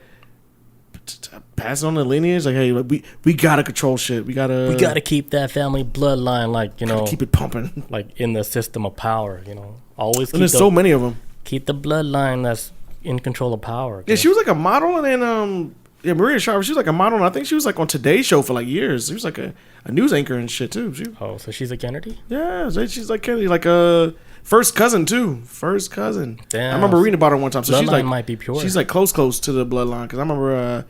passing on the lineage. Like, hey, we gotta control shit. We gotta keep that family bloodline, like, you know, keep it pumping, like in the system of power. You know, always. And there's so many of them. Keep the bloodline that's in control of power. Yeah, she was like a model, and then Maria Shriver, she was like a model, and I think she was like on Today's Show for like years. She was like a news anchor and shit too. So she's a Kennedy? Yeah, she's like Kennedy, like a first cousin too. First cousin. Damn. I remember reading about her one time. So bloodline she's like might be pure. She's like close to the bloodline, because I remember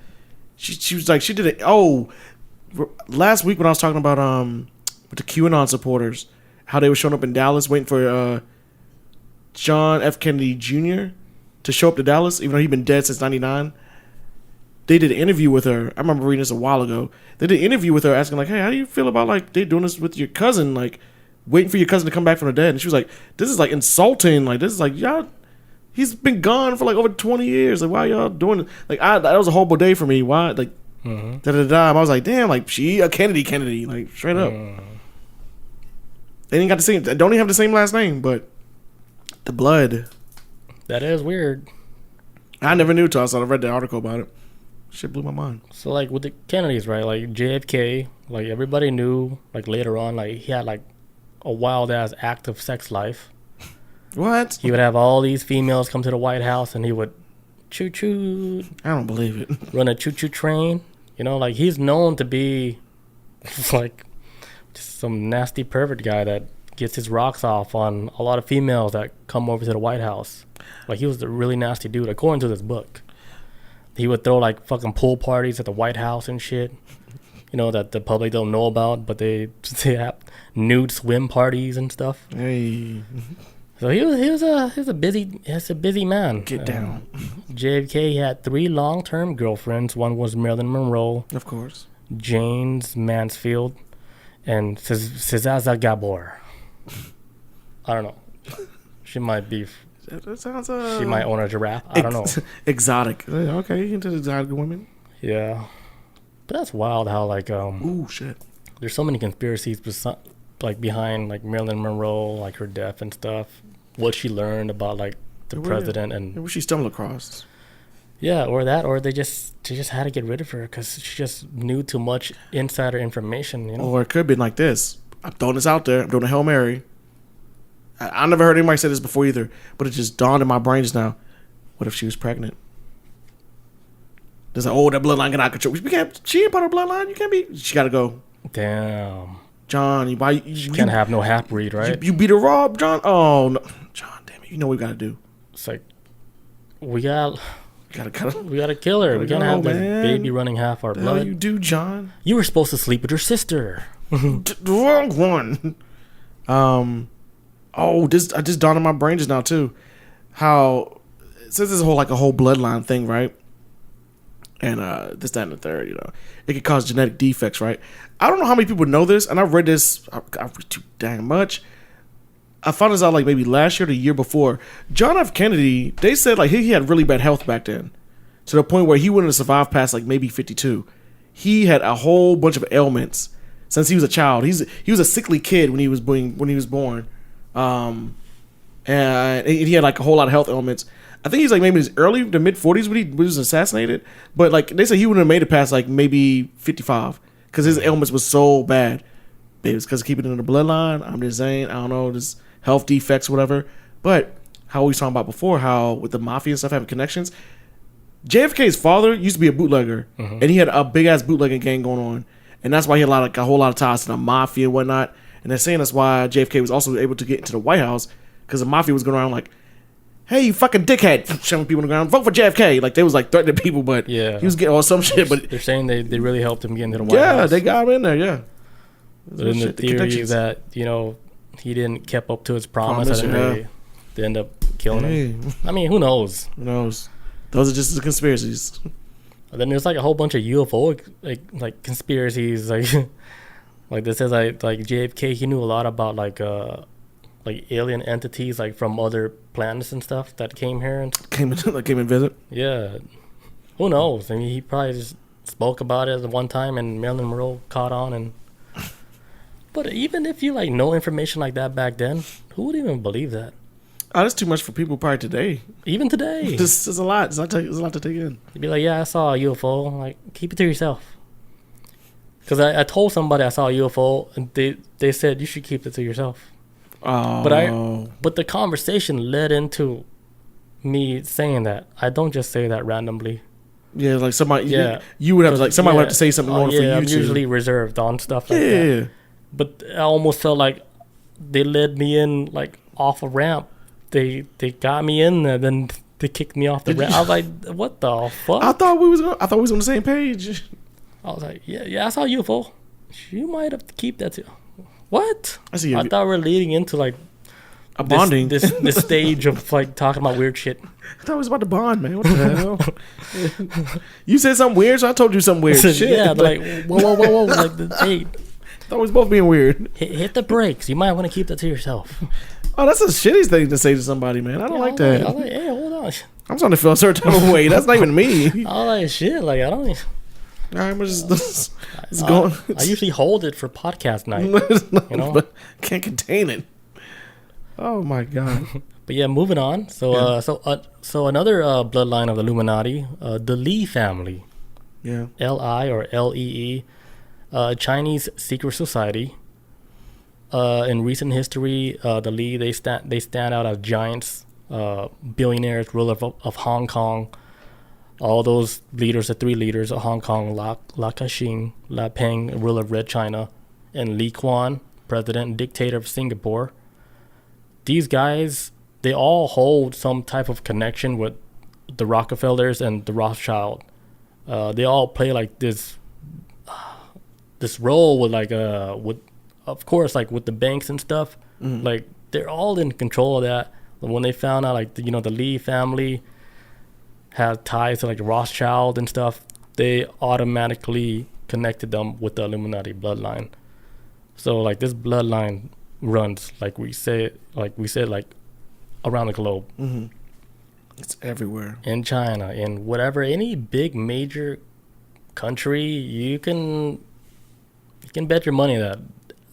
she was like, she did it. Oh, last week when I was talking about with the QAnon supporters, how they were showing up in Dallas waiting for John F. Kennedy Jr. to show up to Dallas, even though he'd been dead since '99. They did an interview with her. I remember reading this a while ago. They did an interview with her asking, like, hey, how do you feel about, like, they doing this with your cousin, like, waiting for your cousin to come back from the dead? And she was like, this is, like, insulting. Like, this is, like, y'all, he's been gone for, like, over 20 years. Like, why y'all doing it? Like, that was a horrible day for me. Why? Like, I was like, damn, like, she a Kennedy, like, straight up. They didn't got the same, don't even have the same last name, but the blood. That is weird. I never knew till I read the article about it. Shit blew my mind. So, like, with the Kennedys, right? Like, JFK, like, everybody knew, like, later on, like, he had, like, a wild-ass active sex life. What? He would have all these females come to the White House, and he would choo-choo. I don't believe it. Run a choo-choo train. You know, like, he's known to be, like, just some nasty pervert guy that gets his rocks off on a lot of females that come over to the White House. Like, he was a really nasty dude, according to this book. He would throw like fucking pool parties at the White House and shit, you know, that the public don't know about, but they have nude swim parties and stuff. Hey, So he was a busy man. get down. JFK had 3 long-term girlfriends. One was Marilyn Monroe, Of course. James Mansfield, and Cesar Gabor. I don't know. She might be. That sounds. She might own a giraffe. I don't know. Exotic. Okay, into exotic women. Yeah, but that's wild. How like Ooh, shit. there's so many conspiracies like behind like Marilyn Monroe, like her death and stuff. What she learned about like the president and what she stumbled across. yeah, or they just had to get rid of her because she just knew too much insider information. You know. Or it could have been like this. I'm throwing this out there. I'm doing a Hail Mary. I never heard anybody say this before either, but it just dawned in my brain just now. What if she was pregnant? There's like, oh, that bloodline got out of control. She ain't part of the bloodline. You can't be. She got to go. Damn. John, you Can't have no half breed, right? You beat her raw, John. Oh, no. John, damn it. You know what we got to do. It's like we gotta kill her. We can't go, have this man. baby running half our The hell blood. you do, John? You were supposed to sleep with your sister. The wrong one. Oh, I just dawned in my brain just now too. How since this a whole bloodline thing, right? And this, that, and the third, you know, it could cause genetic defects, right? I don't know how many people know this, and I've read this. I've read too dang much. I found this out like maybe last year or the year before. John F. Kennedy, they said like he had really bad health back then, to the point where he wouldn't have survived past like maybe 52. He had a whole bunch of ailments since he was a child. He was a sickly kid when he was born. And he had like a whole lot of health ailments. I think he's like maybe in his early to mid 40s when he was assassinated. But like they say he wouldn't have made it past like maybe 55 because his ailments was so bad. Maybe it's because of keeping it in the bloodline. I'm just saying, I don't know, just health defects, whatever. But how we was talking about before, how with the mafia and stuff having connections. JFK's father used to be a bootlegger, and he had a big ass bootlegging gang going on, and that's why he had a whole lot of ties to the mafia and whatnot. And they're saying that's why JFK was also able to get into the White House because the mafia was going around like, "Hey, you fucking dickhead!" shoving people on the ground, vote for JFK. Like they was like threatening people, but Yeah. he was getting all some shit. But They're saying they really helped him get into the White House. yeah, they got him in there. Yeah, But in the theory that, you know, he didn't keep up to his promise and they end up killing him. I mean, who knows? Who knows? Those are just the conspiracies. And then there's like a whole bunch of UFO like conspiracies like this says like JFK, he knew a lot about like alien entities like from other planets and stuff that came here and Came and visit. yeah. Who knows? I mean, he probably just spoke about it at one time and Marilyn Monroe caught on and but even if you like know information like that back then, who would even believe that? Oh, that's too much for people probably today. Even today. This is a lot. It's a lot to take in. You'd be like, yeah, I saw a UFO. Like, keep it to yourself. Because I told somebody I saw a UFO, and they said you should keep it to yourself. Oh. But the conversation led into me saying that. I don't just say that randomly. Yeah, like somebody. Yeah. You would have like somebody would have to say something in order for you I'm to. usually reserved on stuff like that. But I almost felt like they led me in like off a ramp. They got me in there, then they kicked me off the ramp. I was like, what the fuck? I thought we was on the same page. I was like, yeah, I saw a UFO. You might have to keep that too. What? I see. I thought we were leading into like a bonding. This stage of like talking about weird shit. I thought it was about to bond, man. What the hell? You said something weird, so I told you something weird. Shit. Yeah, like whoa. Like, hey, thought we was both being weird. Hit the brakes. You might want to keep that to yourself. Oh, that's a shitty thing to say to somebody, man. I don't like that. I was like, hey, hold on. I'm starting to feel a certain type of way. That's not even me. I was like, shit. Like, I don't. All right, we're just going. I usually hold it for podcast night. You know, but can't contain it. Oh my god. But yeah, moving on. So so another bloodline of the Illuminati, the Lee family. Yeah. L-I or L-E-E, Chinese secret society. In recent history, the Lee they stand out as giants, billionaires, ruler of Hong Kong. All those leaders, the 3 leaders of Hong Kong, La Ka-shing, La Peng, ruler of Red China, and Li Quan, president, dictator of Singapore. These guys, they all hold some type of connection with the Rockefellers and the Rothschild. They all play like this role with of course, like with the banks and stuff. Like they're all in control of that. When they found out like the Lee family had ties to like the Rothschild and stuff, they automatically connected them with the Illuminati bloodline. So like this bloodline runs like we said around the globe. It's everywhere. In China, in whatever, any big major country, you can bet your money that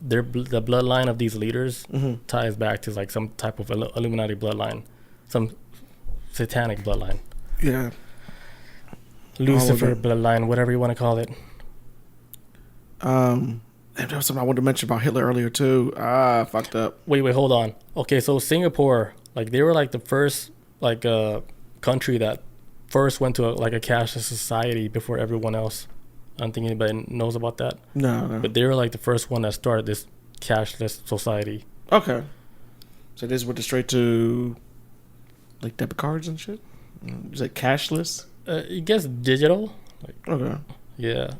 the bloodline of these leaders ties back to like some type of Illuminati bloodline, some satanic bloodline. Yeah. Lucifer bloodline, whatever you want to call it. And there was something I wanted to mention about Hitler earlier too. Fucked up. Wait, hold on. Okay, so Singapore, like they were like the first country that first went to a cashless society before everyone else. I don't think anybody knows about that. No. But they were like the first one that started this cashless society. Okay. So this went straight to like debit cards and shit? Is it cashless? I guess digital. Okay. Yeah.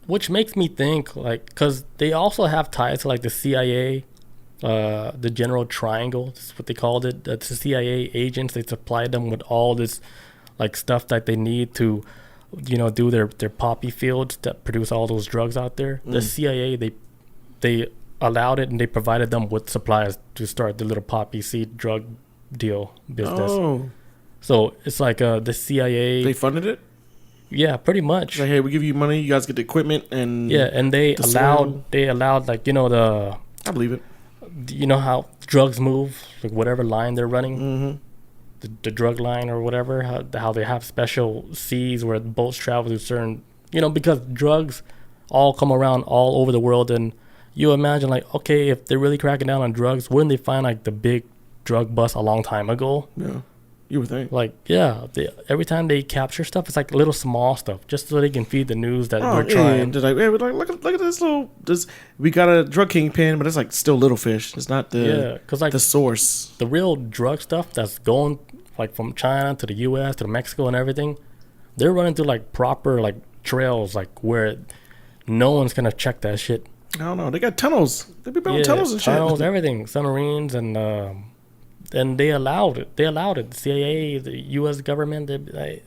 Which makes me think, because they also have ties to, the CIA, the General Triangle. That's what they called it. That's the CIA agents. They supplied them with all this, stuff that they need to, do their poppy fields that produce all those drugs out there. The CIA, they allowed it, and they provided them with supplies to start the little poppy seed drug deal business. Oh. So it's like the CIA. They funded it? Yeah, pretty much. Like, hey, we give you money, you guys get the equipment, and and they allowed the. I believe it. You know how drugs move, like whatever line they're running, the drug line or whatever. How they have special seas where boats travel to certain, because drugs all come around all over the world, and you imagine okay, if they're really cracking down on drugs, wouldn't they find the big drug bust a long time ago? Yeah. You would think. Every time they capture stuff, it's little small stuff, just so they can feed the news that we're trying. They're look at this little. We got a drug kingpin, but it's still little fish. It's not the the source. The real drug stuff that's going from China to the U.S. to Mexico and everything, they're running through proper trails where no one's gonna check that shit. I don't know. They got tunnels. They be building tunnels and shit. Tunnels, everything, submarines and they allowed it. The CIA, the U.S. government, they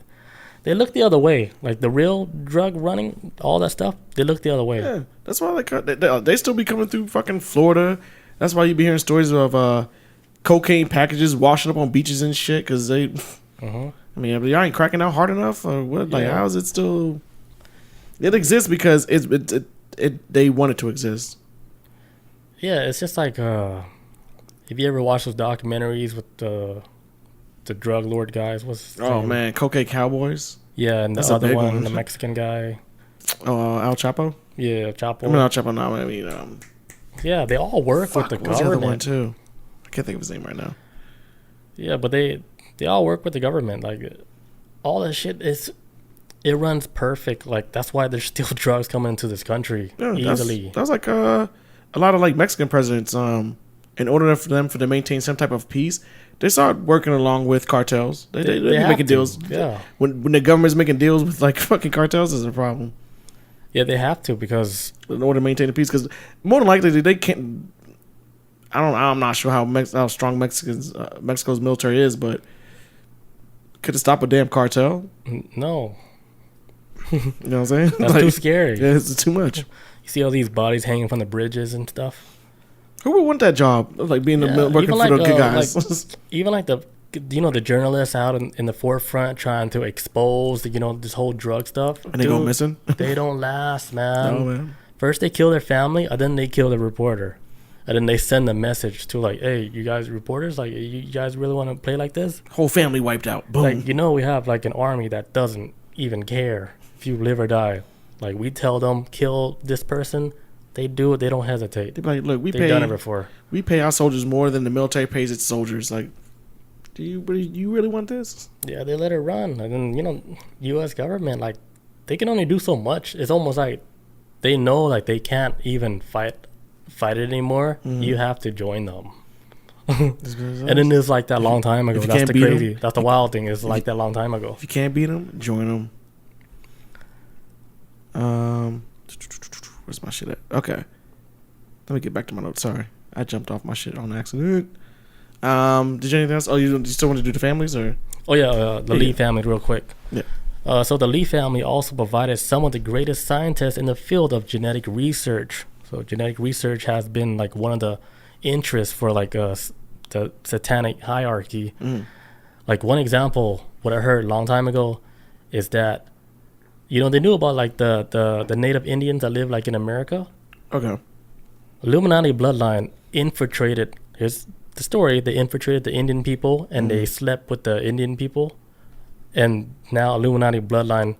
look the other way. The real drug running, all that stuff, they look the other way. Yeah, that's why they still be coming through fucking Florida. That's why you be hearing stories of cocaine packages washing up on beaches and shit. Because they, I mean, y'all ain't cracking out hard enough, or what? How is it still? It exists because they want it to exist. Yeah, it's just if you ever watch those documentaries with the drug lord guys, what's his name? Man, Cocaine Cowboys. Yeah, and the other one, the Mexican guy. Al Chapo. Yeah, Chapo. I mean, Al Chapo. No, I mean, yeah, they all work with the government. The other one too? I can't think of his name right now. Yeah, but they all work with the government. All that shit it runs perfect. That's why there's still drugs coming into this country easily. That's a lot of Mexican presidents. In order for them to maintain some type of peace, they start working along with cartels. They making deals. Yeah. When the government's making deals with fucking cartels, is a problem. Yeah, they have to, because in order to maintain the peace, because more than likely they can't. I'm not sure how strong Mexico's military is, but could it stop a damn cartel? No. You know what I'm saying? That's too scary. Yeah, it's too much. You see all these bodies hanging from the bridges and stuff. Who would want that job? Being working for the good guys. Even the journalists out in the forefront trying to expose this whole drug stuff. And they go missing? They don't last, man. No, man. First they kill their family, and then they kill the reporter. And then they send a message to hey, you guys reporters, you guys really want to play like this? Whole family wiped out. Boom. We have an army that doesn't even care if you live or die. We tell them, kill this person. They do it. They don't hesitate. They're look, They've done it before. We pay our soldiers more than the military pays its soldiers. Do you really want this? Yeah, they let it run. And then, U.S. government, they can only do so much. It's almost they know, they can't even fight fight it anymore, you have to join them. That's good as And then it's like that long time ago. if you That's can't the beat 'em, crazy. That's the wild thing. It's like that long time ago. If you can't beat them, join them. Where's my shit at? Okay. Let me get back to my notes. Sorry. I jumped off my shit on accident. Did you anything else? Oh, you still want to do the families or? Oh yeah, the Lee family, real quick. Yeah. So the Lee family also provided some of the greatest scientists in the field of genetic research. So genetic research has been like one of the interests for like the satanic hierarchy. Like one example, what I heard a long time ago, is that they knew about like the native Indians that live like in America. Okay. Illuminati bloodline infiltrated. Here's the story: they infiltrated the Indian people and they slept with the Indian people, and now Illuminati bloodline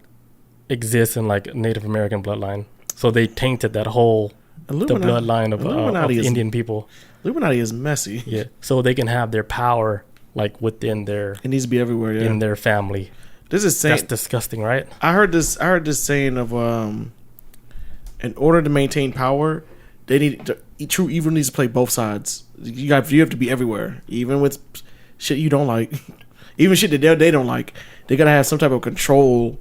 exists in like Native American bloodline. So they tainted that whole the bloodline of Indian people. Illuminati is messy. Yeah, so they can have their power like within their. It needs to be everywhere. Yeah. In their family. This is saying, that's disgusting, right? I heard this saying of in order to maintain power, they need true evil needs to play both sides. You have to be everywhere, even with shit you don't like, even shit that they don't like. They gotta have some type of control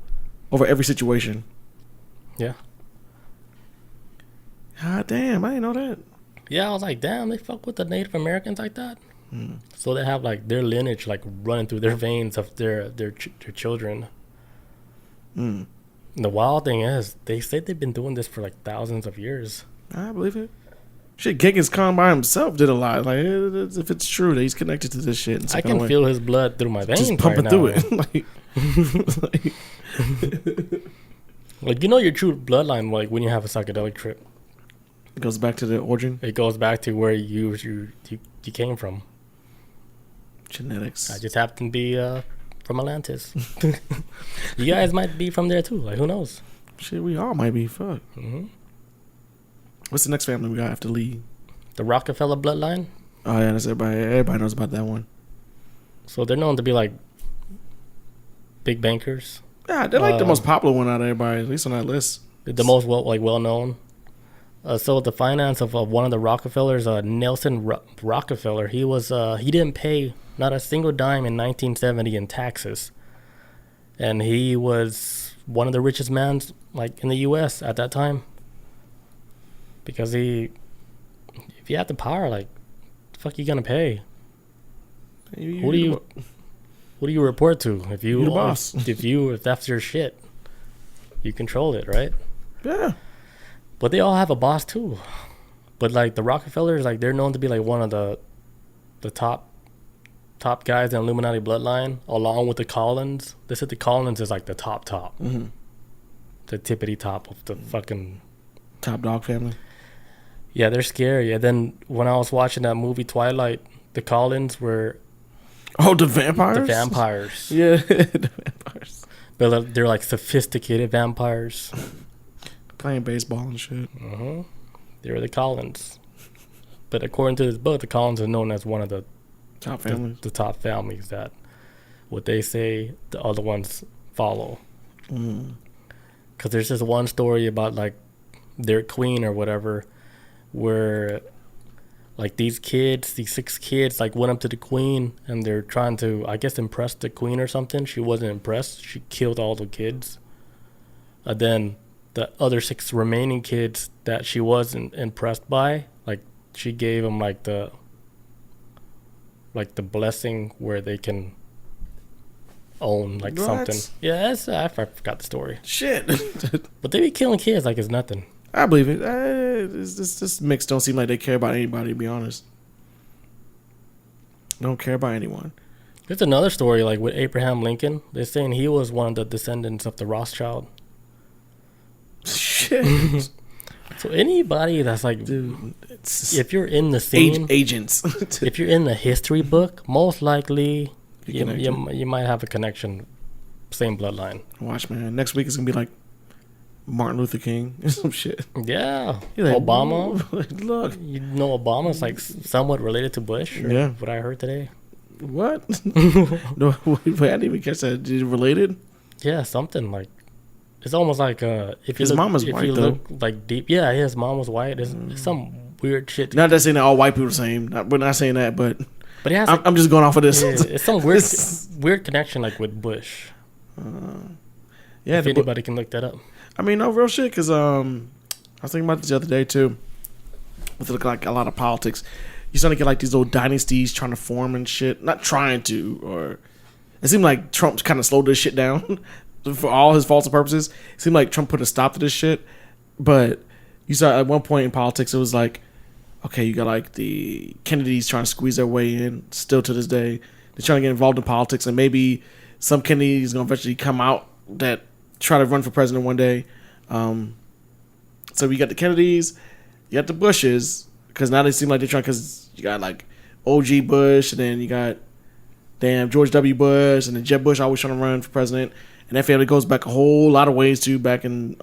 over every situation. Yeah. God damn, I didn't know that. Yeah, I was like, damn, they fuck with the Native Americans like that. So they have like their lineage like running through their veins of their children. The wild thing is, they said they've been doing this for like thousands of years. I believe it. Shit, Genghis Khan by himself did a lot. Like, if it's true that he's connected to this shit, in I can feel his blood through my veins, just pumping right through now. it. Like your true bloodline, like when you have a psychedelic trip. It goes back to the origin. It goes back to where you came from. Genetics. I just happen to be from Atlantis. You guys might be from there too. Like, who knows? Shit, we all might be. Fuck. What's the next family we got after Lee? The Rockefeller bloodline. Oh yeah, that's everybody. Everybody knows about that one. So they're known to be like big bankers. Yeah, they're like the most popular one out of everybody, at least on that list. The most well known. So the finance of one of the Rockefellers, Nelson Rockefeller, he didn't pay not a single dime in 1970 in taxes, and he was one of the richest men like in the U.S. at that time. Because if you have the power, like, the fuck you gonna pay? Who do you report to? If you're the boss. If that's your shit, you control it, right? Yeah. But they all have a boss too. But like the Rockefellers, like they're known to be like one of the top guys in Illuminati bloodline, along with the Collins. They said the Collins is like the top. The tippity top of the fucking top dog family. Yeah, they're scary. And then when I was watching that movie Twilight, the Collins were the vampires. The vampires. Yeah, the vampires. But they're like sophisticated vampires. Playing baseball and shit. They were the Collins. But according to this book, the Collins are known as one of the top families. The top families that what they say the other ones follow. Because there's this one story about like their queen or whatever, where like these 6 kids like went up to the queen and they're trying to, I guess, impress the queen or something. She wasn't impressed. She killed all the kids. And then the other 6 remaining kids that she wasn't impressed by, like she gave them like the blessing where they can own like something. Yeah, I forgot the story. Shit. But they be killing kids like it's nothing. I believe it. This mix don't seem like they care about anybody, to be honest. Don't care about anyone. There's another story like with Abraham Lincoln. They're saying he was one of the descendants of the Rothschild. Shit. So anybody that's like, dude, if you're in the scene, agents. If you're in the history book, most likely you might have a connection, same bloodline. Watch, man. Next week is gonna be like Martin Luther King or some shit. Yeah, like, Obama. Look, you know Obama's like somewhat related to Bush. Yeah, what I heard today. What? No, I didn't even catch that. Is it related? Yeah, something like. It's almost like if his mom was white, you look like deep, yeah, his mom was white. It's some weird shit. Not that saying that all white people are the same. We're not saying that, but But it has. I'm just going off of this. Yeah, it's some weird connection like with Bush. Yeah, if anybody can look that up. I mean, no real shit. Because I was thinking about this the other day too. With like a lot of politics, you starting to get like these little dynasties trying to form and shit. Not trying to, or it seemed like Trump's kind of slowed this shit down for all his faults and purposes. It seemed like Trump put a stop to this shit. But you saw at one point in politics, it was like, okay, you got like the Kennedys trying to squeeze their way in. Still to this day, they're trying to get involved in politics, and maybe some Kennedys gonna eventually come out that try to run for president one day. So you got the Kennedys, you got the Bushes, because now they seem like they're trying. Because you got like OG Bush, and then you got damn George W. Bush, and then Jeb Bush always trying to run for president. And that family goes back a whole lot of ways too, back in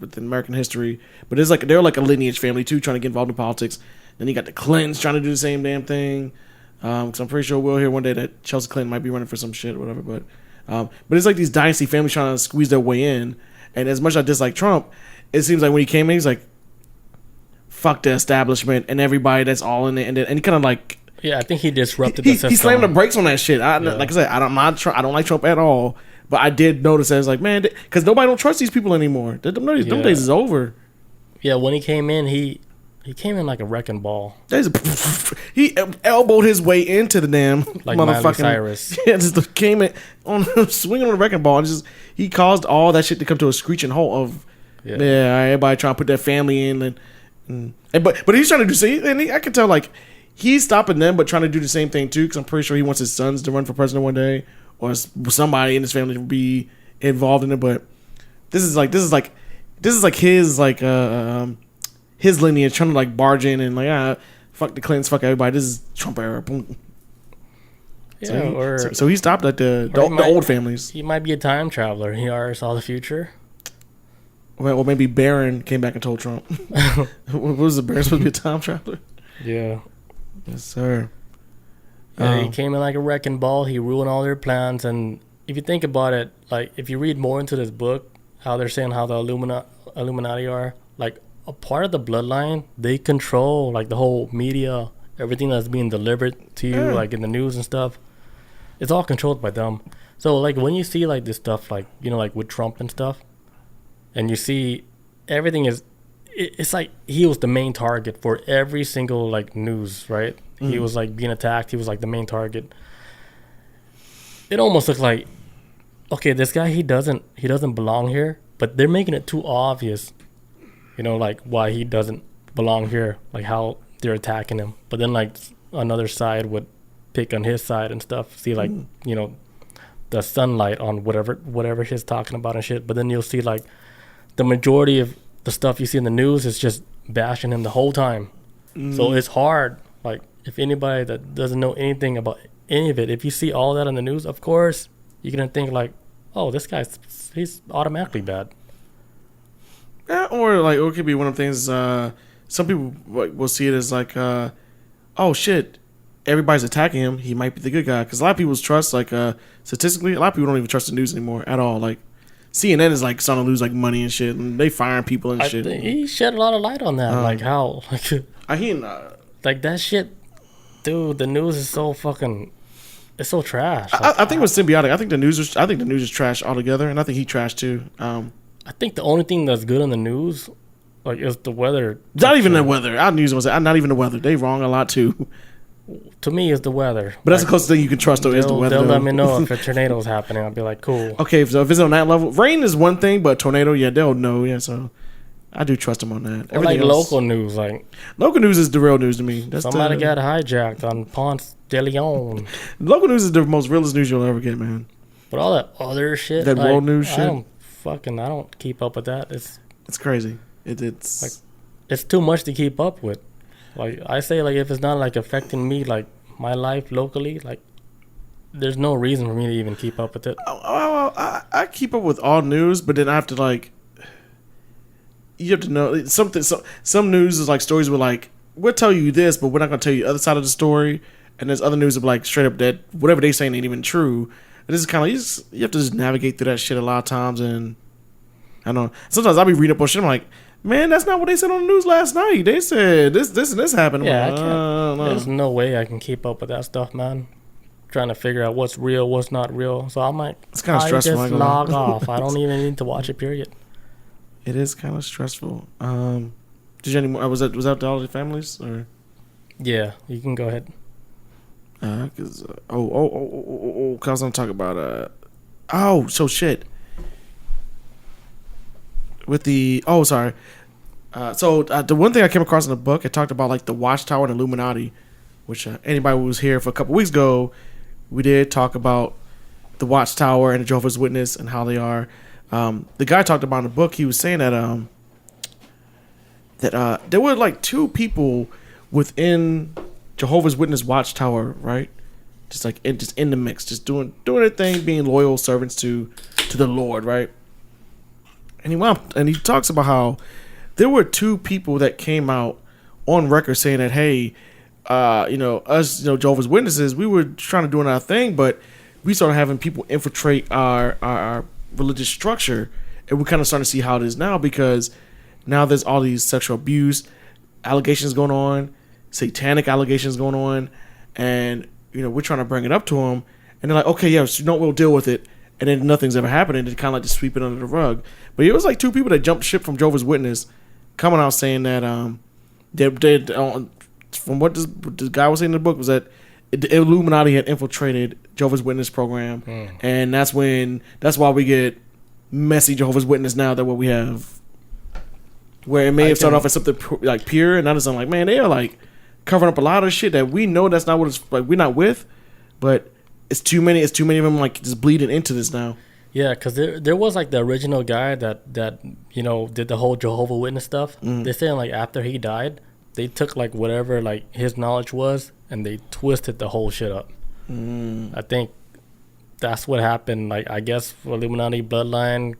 within American history. But it's like they're like a lineage family too, trying to get involved in politics. Then you got the Clintons trying to do the same damn thing. Because I'm pretty sure we'll hear one day that Chelsea Clinton might be running for some shit or whatever. But it's like these dynasty families trying to squeeze their way in. And as much as I dislike Trump, it seems like when he came in, he's like, fuck the establishment and everybody that's all in it. And he kind of like, yeah, I think he disrupted the system. He slammed the brakes on that shit. Like I said, I don't like Trump at all. But I did notice that it's like, man, because nobody don't trust these people anymore. Them days is over. Yeah, when he came in, he came in like a wrecking ball. He elbowed his way into the damn like motherfucking Miley Cyrus. Yeah, just came in on swinging on the wrecking ball, and he caused all that shit to come to a screeching halt. Of everybody trying to put their family in, but he's trying to do see, and I can tell like he's stopping them, but trying to do the same thing too. Because I'm pretty sure he wants his sons to run for president one day, or somebody in his family to be involved in it. But this is like his lineage trying to like barge in and like fuck the Clintons, fuck everybody. This is Trump era. Boom. Yeah, so he stopped at the old families. He might be a time traveler. He already saw the future. Well, maybe Barron came back and told Trump. What was the Barron supposed to be a time traveler? Yeah. Yes, sir. Yeah, he came in like a wrecking ball. He ruined all their plans. And if you think about it, like if you read more into this book, how they're saying how the Illuminati are, like a part of the bloodline, they control like the whole media, everything that's being delivered to you, like in the news and stuff. It's all controlled by them. So like when you see like this stuff, like like with Trump and stuff, and you see everything it's like he was the main target for every single like news, right? He was like being attacked. He was like the main target. It almost looks like, okay, this guy, he doesn't belong here, but they're making it too obvious, like why he doesn't belong here, like how they're attacking him. But then like another side would pick on his side and stuff, see like, the sunlight on whatever he's talking about and shit. But then you'll see like the majority of the stuff you see in the news is just bashing him the whole time. So it's hard. Like if anybody that doesn't know anything about any of it, if you see all that on the news, of course you're gonna think like, oh, this guy's he's automatically bad. Yeah, or like it could be one of the things. Some people will see it as like, oh shit, everybody's attacking him. He might be the good guy, because a lot of people's trust, like statistically, a lot of people don't even trust the news anymore at all. Like CNN is like starting to lose like money and shit, and they firing people and shit. He shed a lot of light on that, like how like I hear like that shit, dude. The news is so fucking. It's so trash. I think it was symbiotic. I think the news is trash altogether, and I think he trashed too. I think the only thing that's good on the news, like, is the weather. Not even the weather. Our news was not even the weather. They wrong a lot too. To me, it's the weather. But that's the closest thing you can trust, though, is the weather. They'll let me know if a tornado is happening. I'll be like, cool. Okay, so if it's on that level, rain is one thing, but tornado, yeah, they'll know. Yeah, so I do trust them on that. Or like local news, like local news is the real news to me. That's somebody got hijacked on Ponce de Leon. Local news is the most realest news you'll ever get, man. But all that other shit, that world news shit, I don't keep up with that. It's crazy. It's like it's too much to keep up with. Like I say, like if it's not like affecting me, like my life locally, like there's no reason for me to even keep up with it. I keep up with all news, but then I have to like. You have to know something. Some news is like stories where like we'll tell you this, but we're not gonna tell you the other side of the story. And there's other news of like straight up that whatever they saying ain't even true. And this is kind of you have to just navigate through that shit a lot of times. And I don't know, sometimes I'll be reading up on shit. I'm like, Man, that's not what they said on the news last night. They said this and this happened. Yeah, I can't. There's no way I can keep up with that stuff, man. Trying to figure out what's real, what's not real. So I'm like, it's kind of stressful. Just log off. I don't even need to watch it. Period. It is kind of stressful. Did you any more? Was that all the families or? Yeah, you can go ahead. Cause cause I was gonna talk about so shit. With the the one thing I came across in the book, it talked about like the Watchtower and Illuminati, which anybody who was here for a couple weeks ago, we did talk about the Watchtower and the Jehovah's Witness and how they are. The guy talked about in the book. He was saying that there were like two people within Jehovah's Witness Watchtower, right? Just like in the mix, just doing their thing, being loyal servants to the Lord, right? And he talks about how there were two people that came out on record saying that, hey, us, Jehovah's Witnesses, we were trying to do our thing, but we started having people infiltrate our religious structure, and we're kind of starting to see how it is now, because now there's all these sexual abuse allegations going on, satanic allegations going on, and we're trying to bring it up to them, and they're like, okay, yeah, so we'll deal with it, and then nothing's ever happened, and they kind of like just sweep it under the rug. But it was like two people that jumped ship from Jehovah's Witness coming out saying that from what this guy was saying in the book was that the Illuminati had infiltrated Jehovah's Witness program, and that's why we get messy Jehovah's Witness now. That what we have, where it may have started off as something like pure, and now it's like, man, they are like covering up a lot of shit that we know that's not what it's like. We're not with, but it's too many of them like just bleeding into this now. Yeah, because there was like the original guy that did the whole Jehovah's Witness stuff. They're saying like after he died, they took like whatever like his knowledge was and they twisted the whole shit up. I think that's what happened. Like, I guess for Illuminati bloodline,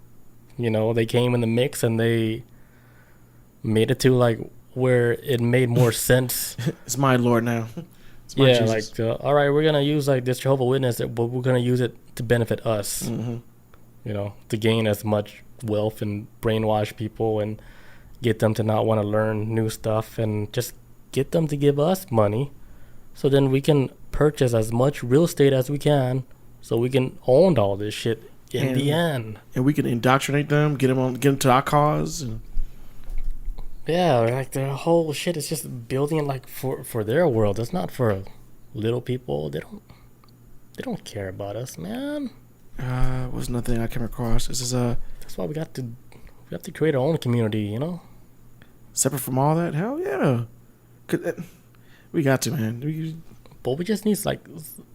they came in the mix and they made it to like where it made more sense. It's my Lord now. Yeah, Jesus. Like all right, we're gonna use like this Jehovah's Witness, but we're gonna use it to benefit us. To gain as much wealth and brainwash people and get them to not want to learn new stuff and just get them to give us money, so then we can purchase as much real estate as we can, so we can own all this shit in the end. And we can indoctrinate them, get them to our cause. Yeah, like the whole shit is just building it like for their world. It's not for little people. They don't care about us, man. Was nothing I came across. This is that's why we have to create our own community, separate from all that. Hell yeah, we got to, man. But we just need like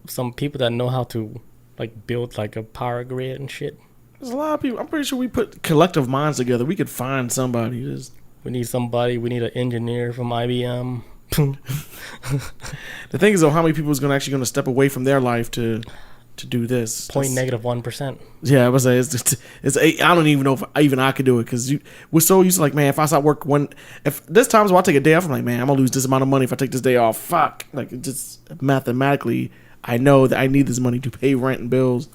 some people that know how to like build like a power grid and shit. There's a lot of people. I'm pretty sure we put collective minds together, we could find somebody. We need somebody. We need an engineer from IBM. The thing is, though, how many people is actually going to step away from their life to do this? -1%. Yeah, I was say it's I don't even know if I could do it, because we're so used to like, man, if I stop work if this times where I take a day off, I'm like, man, I'm gonna lose this amount of money if I take this day off. Fuck, like it just mathematically, I know that I need this money to pay rent and bills.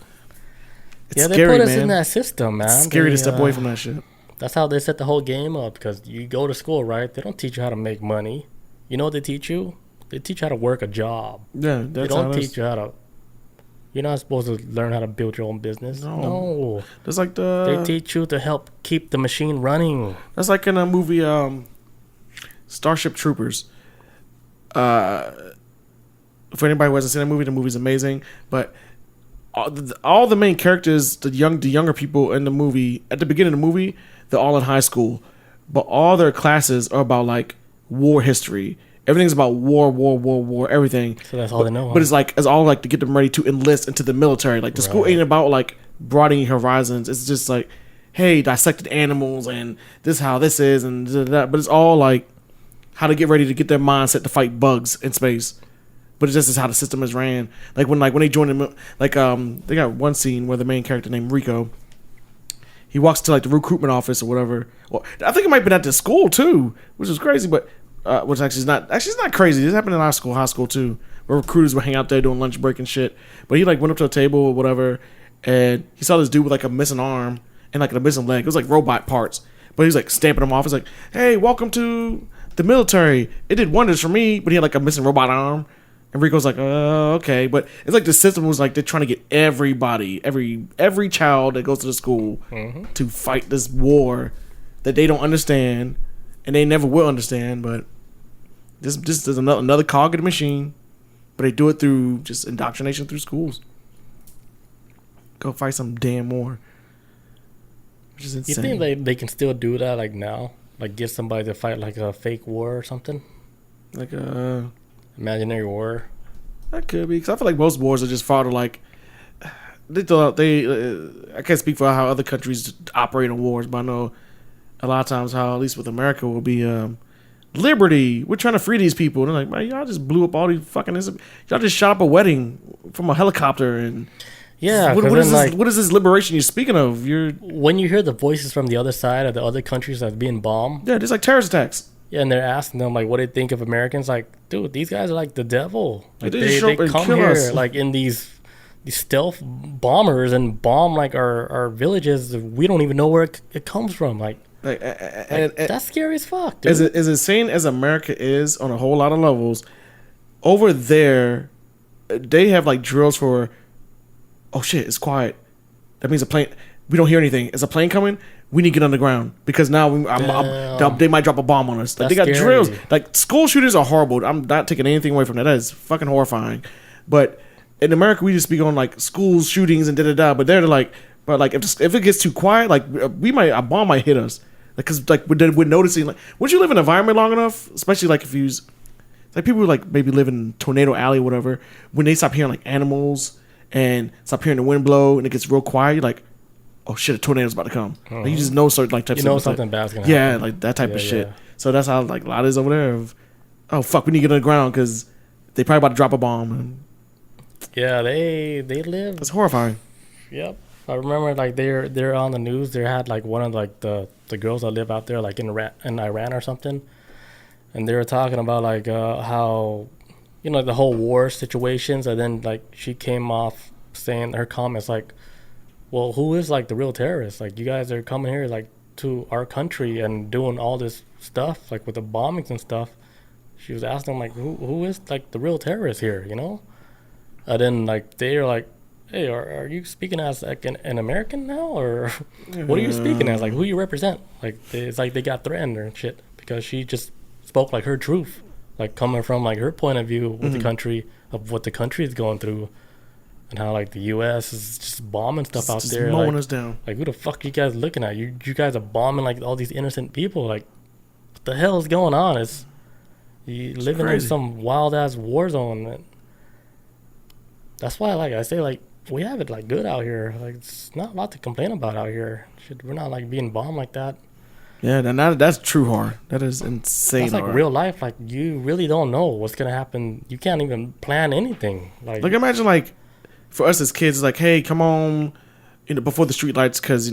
It's scary, they put us in that system, man. It's scary to step away from that shit. That's how they set the whole game up, because you go to school, right? They don't teach you how to make money. You know what they teach you? They teach you how to work a job. Yeah, they don't teach you how to. You're not supposed to learn how to build your own business. No. That's like they teach you to help keep the machine running. That's like in a movie, Starship Troopers. For anybody who hasn't seen that movie, the movie's amazing. But all the main characters, the younger people in the movie, at the beginning of the movie, they're all in high school, but all their classes are about like war history. Everything's about war, everything. So that's all they know. But it's all like to get them ready to enlist into the military. Like the school ain't about like broadening horizons. It's just like, hey, dissected animals and this how this is and that. But it's all like how to get ready to get their mindset to fight bugs in space. But it's just how the system is ran. Like when they join them, like they got one scene where the main character named Rico, he walks to like the recruitment office or whatever. Well, I think it might have been at the school too, which is crazy, but. Which it's not crazy. This happened in high school too, where recruiters would hang out there doing lunch break and shit. But he like went up to a table or whatever, and he saw this dude with like a missing arm and like a missing leg. It was like robot parts, But he's like stamping them off. It's like, hey, welcome to the military. It did wonders for me. But he had like a missing robot arm. And Rico's like, okay. But it's like the system was like they're trying to get everybody, every child that goes to the school to fight this war that they don't understand and they never will understand. But this is another cog in the machine. But they do it through just indoctrination through schools. Go fight some damn war. Which is insane. You think they can still do that like now? Like get somebody to fight like a fake war or something? Like imaginary war? That could be. Because I feel like most wars are just fought to like... I can't speak for how other countries operate in wars, but I know a lot of times how, at least with America, will be... liberty, we're trying to free these people. And they're like, man, y'all just blew up all these fucking... Y'all just shot up a wedding from a helicopter and... Yeah, what is this liberation you're speaking of? When you hear the voices from the other side of the other countries that's being bombed... Yeah, there's like terrorist attacks. Yeah, and they're asking them, like, what do they think of Americans? Like, dude, these guys are like the devil. Like, they come here, us. Like, in these stealth bombers and bomb, like, our villages. We don't even know where it comes from. Like, that's scary as fuck, dude. As insane as America is on a whole lot of levels, over there, they have, like, drills for... Oh shit, it's quiet. That means a plane. We don't hear anything. Is a plane coming? We need to get underground because now they might drop a bomb on us. Like, they got scary. Drills. Like, school shooters are horrible. I'm not taking anything away from that. That is fucking horrifying. But in America, we just speak on like school shootings and But they're like, but like if it gets too quiet, like a bomb might hit us. Like, cause like we're noticing. Like, once you live in an environment long enough, especially like if you, like people who like maybe live in Tornado Alley or whatever, when they stop hearing like animals. And stop hearing the wind blow, and it gets real quiet. You're like, "Oh shit, a tornado's about to come." Like, you just know certain like types. You know something bad's gonna happen. Yeah, like that type of shit. So that's how like a lot is over there. Oh fuck, we need to get on the ground because they probably about to drop a bomb. And yeah, they live. It's horrifying. Yep, I remember like they're on the news. They had like one of like the girls that live out there like in Iran or something, and they were talking about like how. You know, the whole war situations, and then, like, she came off saying her comments, like, well, who is, like, the real terrorist? Like, you guys are coming here, like, to our country and doing all this stuff, like, with the bombings and stuff. She was asking them, like, who is, like, the real terrorist here, you know? And then, like, they're like, hey, are you speaking as, like, an American now? Or what are you speaking as? Like, who you represent? Like, it's like they got threatened or shit because she just spoke, like, her truth. Like, coming from, like, her point of view with the country, of what the country is going through, and how, like, the U.S. is just bombing stuff out there. Mowing like, us down. Like, who the fuck are you guys looking at? You guys are bombing, like, all these innocent people. Like, what the hell is going on? It's living in some wild-ass war zone. Man. That's why, like, I say, like, we have it, like, good out here. Like, it's not a lot to complain about out here. Shit, we're not, like, being bombed like that. Yeah, that's true horror. That is insane. That's like horror. Real life. Like, you really don't know what's gonna happen. You can't even plan anything. Like imagine like for us as kids, like, hey, come on, before the street lights, because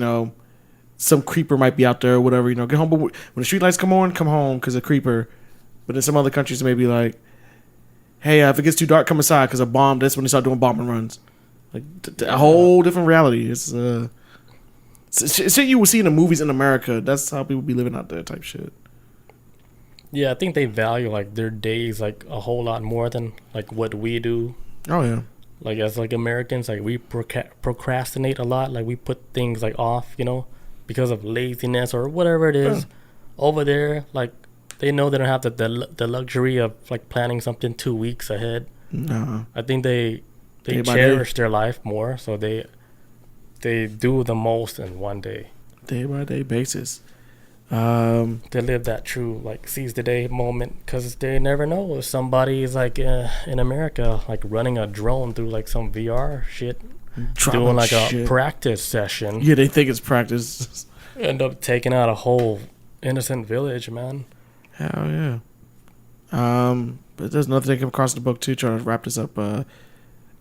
some creeper might be out there or whatever. Get home. But when the street lights come on, come home because a creeper. But in some other countries, maybe like, hey, if it gets too dark, come inside because a bomb. That's when they start doing bombing runs. Like a whole different reality. It's shit you would see in the movies in America. That's how people be living out there type shit. Yeah, I think they value like their days like a whole lot more than like what we do. Oh yeah. Like as like Americans, like we procrastinate a lot. Like we put things like off, because of laziness or whatever it is. Yeah. Over there, like they know they don't have the luxury of like planning something 2 weeks ahead. No. I think they cherish their life more, so they do the most in one day. Day by day basis. They live that true, like, seize the day moment because they never know if somebody is, like, in America, like, running a drone through, like, some VR shit. Doing, like, a practice session. Yeah, they think it's practice. End up taking out a whole innocent village, man. Hell yeah. But there's another thing came across the book, too, trying to wrap this up. They're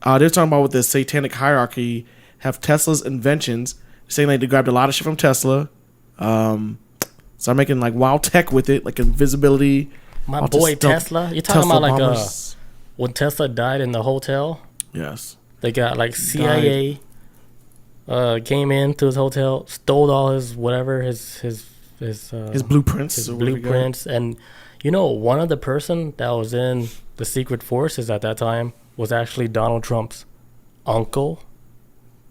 talking about with the satanic hierarchy have Tesla's inventions, saying like they grabbed a lot of shit from Tesla, start making like wild tech with it, like invisibility. My boy Tesla. You're talking about like when Tesla died in the hotel? Yes. They got like CIA came into his hotel, stole all his whatever, his his blueprints. His blueprints, and one of the person that was in the secret forces at that time was actually Donald Trump's uncle.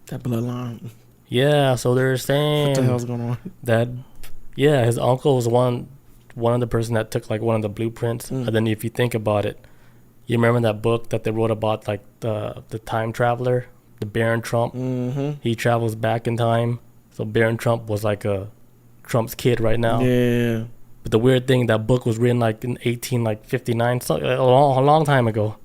That bloodline. Yeah, so they're saying What the hell's going on? that his uncle was one of the person that took like one of the blueprints. And then if you think about it, you remember that book that they wrote about like the time traveler, the Baron Trump? He travels back in time. So Baron Trump was like Trump's kid right now. Yeah. But the weird thing, that book was written like in 1859, so a long time ago.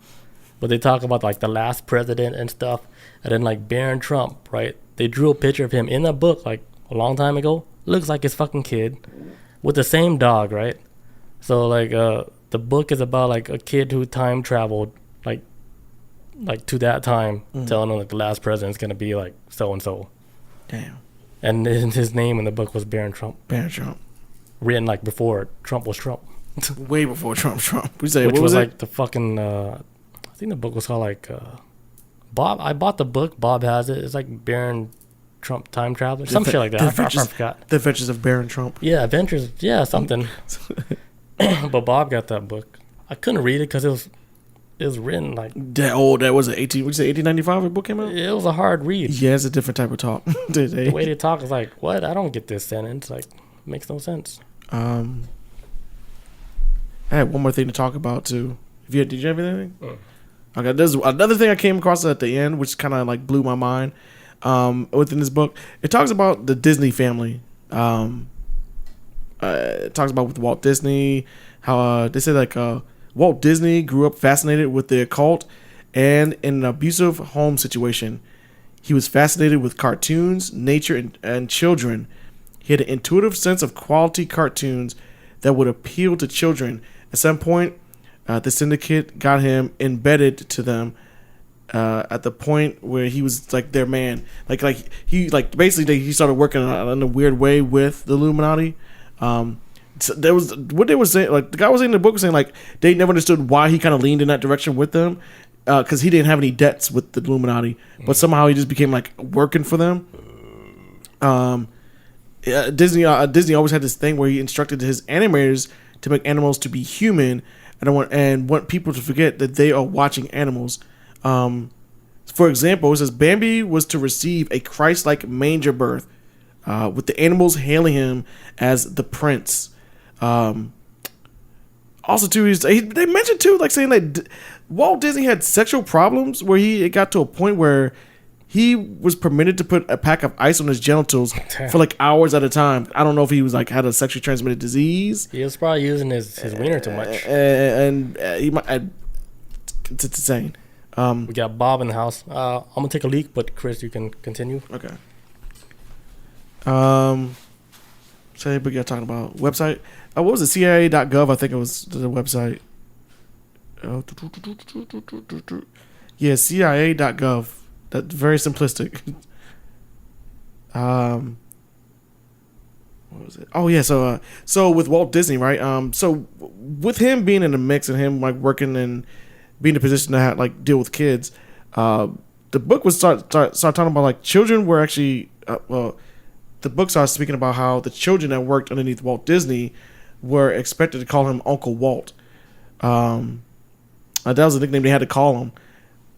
But they talk about like the last president and stuff. And then like Baron Trump, right? They drew a picture of him in that book like a long time ago. Looks like his fucking kid with the same dog, right? So like the book is about like a kid who time traveled like to that time, telling him like the last president's gonna be like so and so. Damn. And his name in the book was Baron Trump. Baron Trump. Written like before Trump was Trump. Way before Trump. We say, Which what was it? like the fucking I think the book was called like Bob. I bought the book. Bob has it. It's like Baron Trump Time Traveler. Some shit like that. I forgot. The Adventures of Baron Trump. Yeah, Adventures. Yeah, something. But Bob got that book. I couldn't read it because it was written like That was it. 1895 the book came out? it was a hard read. Yeah, it's a different type of talk. The way they talk is like, what? I don't get this sentence. Like, makes no sense. I had one more thing to talk about too. Did you have anything? Okay, there's another thing I came across at the end, which kind of like blew my mind. Within this book, it talks about the Disney family. It talks about with Walt Disney, how they said like Walt Disney grew up fascinated with the occult, and in an abusive home situation, he was fascinated with cartoons, nature, and children. He had an intuitive sense of quality cartoons that would appeal to children. At some point, the syndicate got him embedded to them at the point where he was like their man. He basically he started working in a weird way with the Illuminati. So there was what they were saying. Like the guy was in the book was saying like they never understood why he kind of leaned in that direction with them because he didn't have any debts with the Illuminati, but somehow he just became like working for them. Disney always had this thing where he instructed his animators to make animals to be human and want people to forget that they are watching animals. For example, it says Bambi was to receive a Christ-like manger birth, with the animals hailing him as the prince. Also, too, they mentioned too, like saying that Walt Disney had sexual problems where it got to a point where he was permitted to put a pack of ice on his genitals for like hours at a time. I don't know if he was like had a sexually transmitted disease. He was probably using his wiener too much. And he might. It's insane. We got Bob in the house. I'm gonna take a leak, but Chris, you can continue. Okay. So we got talking about website. What was it? CIA.gov. I think it was the website. Yeah, CIA.gov. That's very simplistic. What was it? Oh yeah, so with Walt Disney, right? So with him being in the mix and him like working and being in a position to have, like deal with kids, the book was start talking about like children were actually the book starts speaking about how the children that worked underneath Walt Disney were expected to call him Uncle Walt. That was the nickname they had to call him.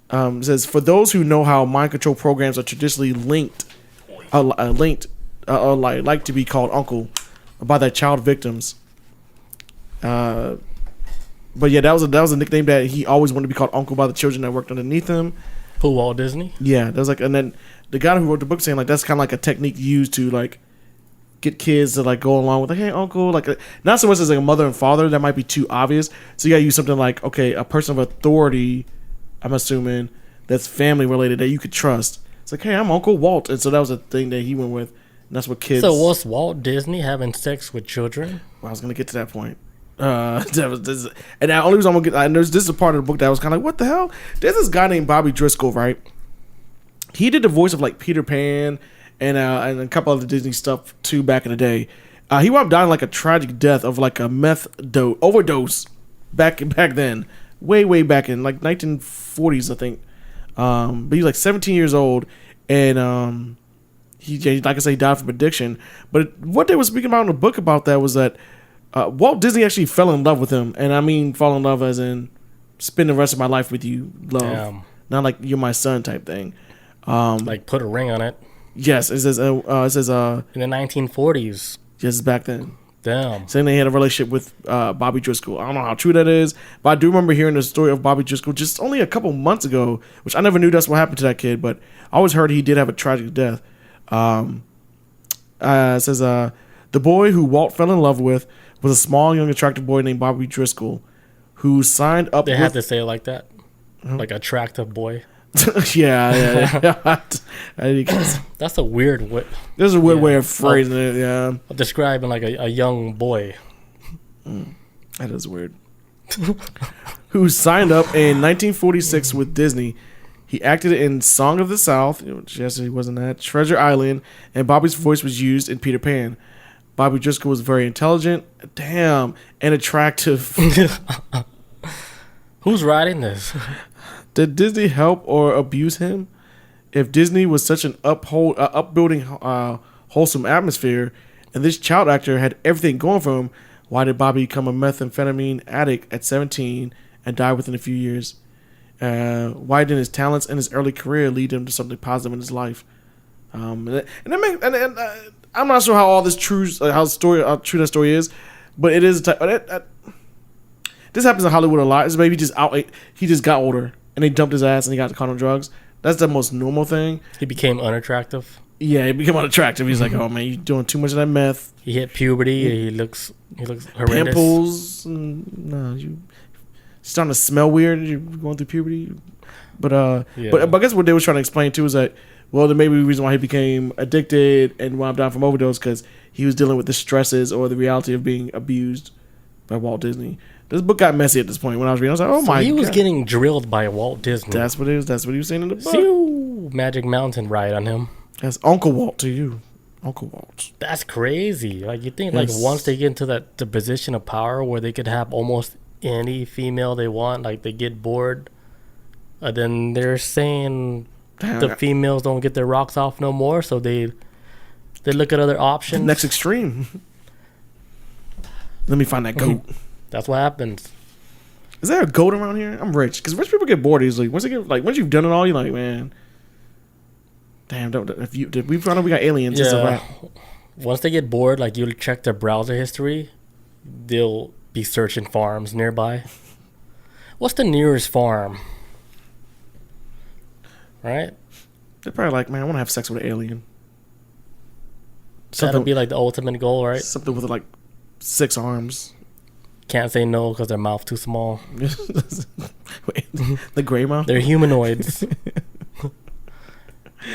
It says, for those who know how mind control programs are traditionally like to be called uncle by their child victims. But yeah, that was a nickname that he always wanted to be called uncle by the children that worked underneath him. Who, Walt Disney? Yeah, that was like, and then the guy who wrote the book saying like that's kind of like a technique used to like get kids to like go along with like, hey uncle, like not so much as like a mother and father that might be too obvious. So you gotta use something like, okay, a person of authority, I'm assuming, that's family related that you could trust. It's like, hey, I'm Uncle Walt, and so that was a thing that he went with, and that's what kids. So was Walt Disney having sex with children? Well, I was gonna get to that point. And the only reason I'm gonna get, I know this is a part of the book that I was kind of like, what the hell? There's this guy named Bobby Driscoll, right? He did the voice of like Peter Pan and a couple other Disney stuff too back in the day. He wound up dying like a tragic death of like a meth overdose back then, way back in like 1940s, I think. But he was like 17 years old, and he like I say, he died from addiction. But what they were speaking about in the book about that was that Walt Disney actually fell in love with him, and I mean fall in love as in spend the rest of my life with you, love, not like you're my son type thing. Like put a ring on it. Yes, it says in the 1940s. Yes, back then. Damn. Saying they had a relationship with Bobby Driscoll. I don't know how true that is, but I do remember hearing the story of Bobby Driscoll just only a couple months ago, which I never knew that's what happened to that kid, but I always heard he did have a tragic death. It says the boy who Walt fell in love with was a small, young, attractive boy named Bobby Driscoll, who signed up. They had to say it like that, like attractive boy. yeah. That's a weird way. There's a weird way of phrasing it. Yeah, describing like a young boy. That is weird. Who signed up in 1946 with Disney. He acted in Song of the South, which yes, he wasn't that, Treasure Island, and Bobby's voice was used in Peter Pan. Bobby Driscoll was very intelligent, and attractive. Who's writing this? Did Disney help or abuse him? If Disney was such an upbuilding, wholesome atmosphere, and this child actor had everything going for him, why did Bobby become a methamphetamine addict at 17 and die within a few years? Why didn't his talents and his early career lead him to something positive in his life? I'm not sure how all this true true that story is, but it is. This happens in Hollywood a lot. It's maybe he just got older and they dumped his ass and he got caught on drugs. That's the most normal thing. He became unattractive. Yeah, he became unattractive. He's like, oh man, you're doing too much of that meth. He hit puberty. He looks horrendous. Pimples. You starting to smell weird. You're going through puberty. But I guess what they were trying to explain too is that, well, there may be a reason why he became addicted and wound down from overdose because he was dealing with the stresses or the reality of being abused by Walt Disney. This book got messy at this point when I was reading. I was like, oh my god. He was getting drilled by Walt Disney. That's what he was saying in the book. See, Magic Mountain ride on him. That's Uncle Walt to you. Uncle Walt. That's crazy. Like you think like once they get into the position of power where they could have almost any female they want, like they get bored, then they're saying the females don't get their rocks off no more, so they look at other options. Next extreme. Let me find that goat. That's what happens. Is there a goat around here? I'm rich because rich people get bored easily. Once you've done it all, you're like, man, damn. Did we find out we got aliens? Yeah. Once they get bored, like you'll check their browser history, they'll be searching farms nearby. What's the nearest farm? Right? They're probably like, man, I want to have sex with an alien. That'll be like the ultimate goal, right? Something with like 6 arms. Can't say no because their mouth too small. Wait, the gray mouth? They're humanoids.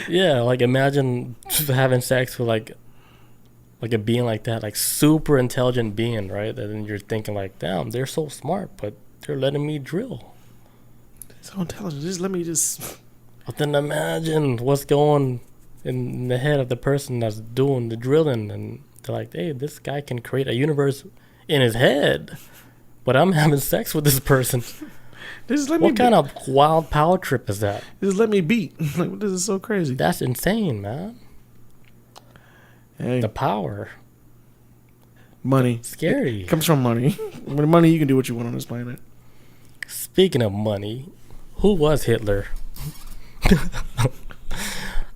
Yeah, like imagine having sex with like a being like that, like super intelligent being, right? And then you're thinking like, damn, they're so smart, but they're letting me drill. So intelligent. Just let me just. But then imagine what's going in the head of the person that's doing the drilling, and they're like, hey, this guy can create a universe in his head, but I'm having sex with this person. What kind of wild power trip is that? Just let me beat. Like, this is so crazy. That's insane, man. Hey. The power. Money. Scary. It comes from money. With money, you can do what you want on this planet. Speaking of money, who was Hitler?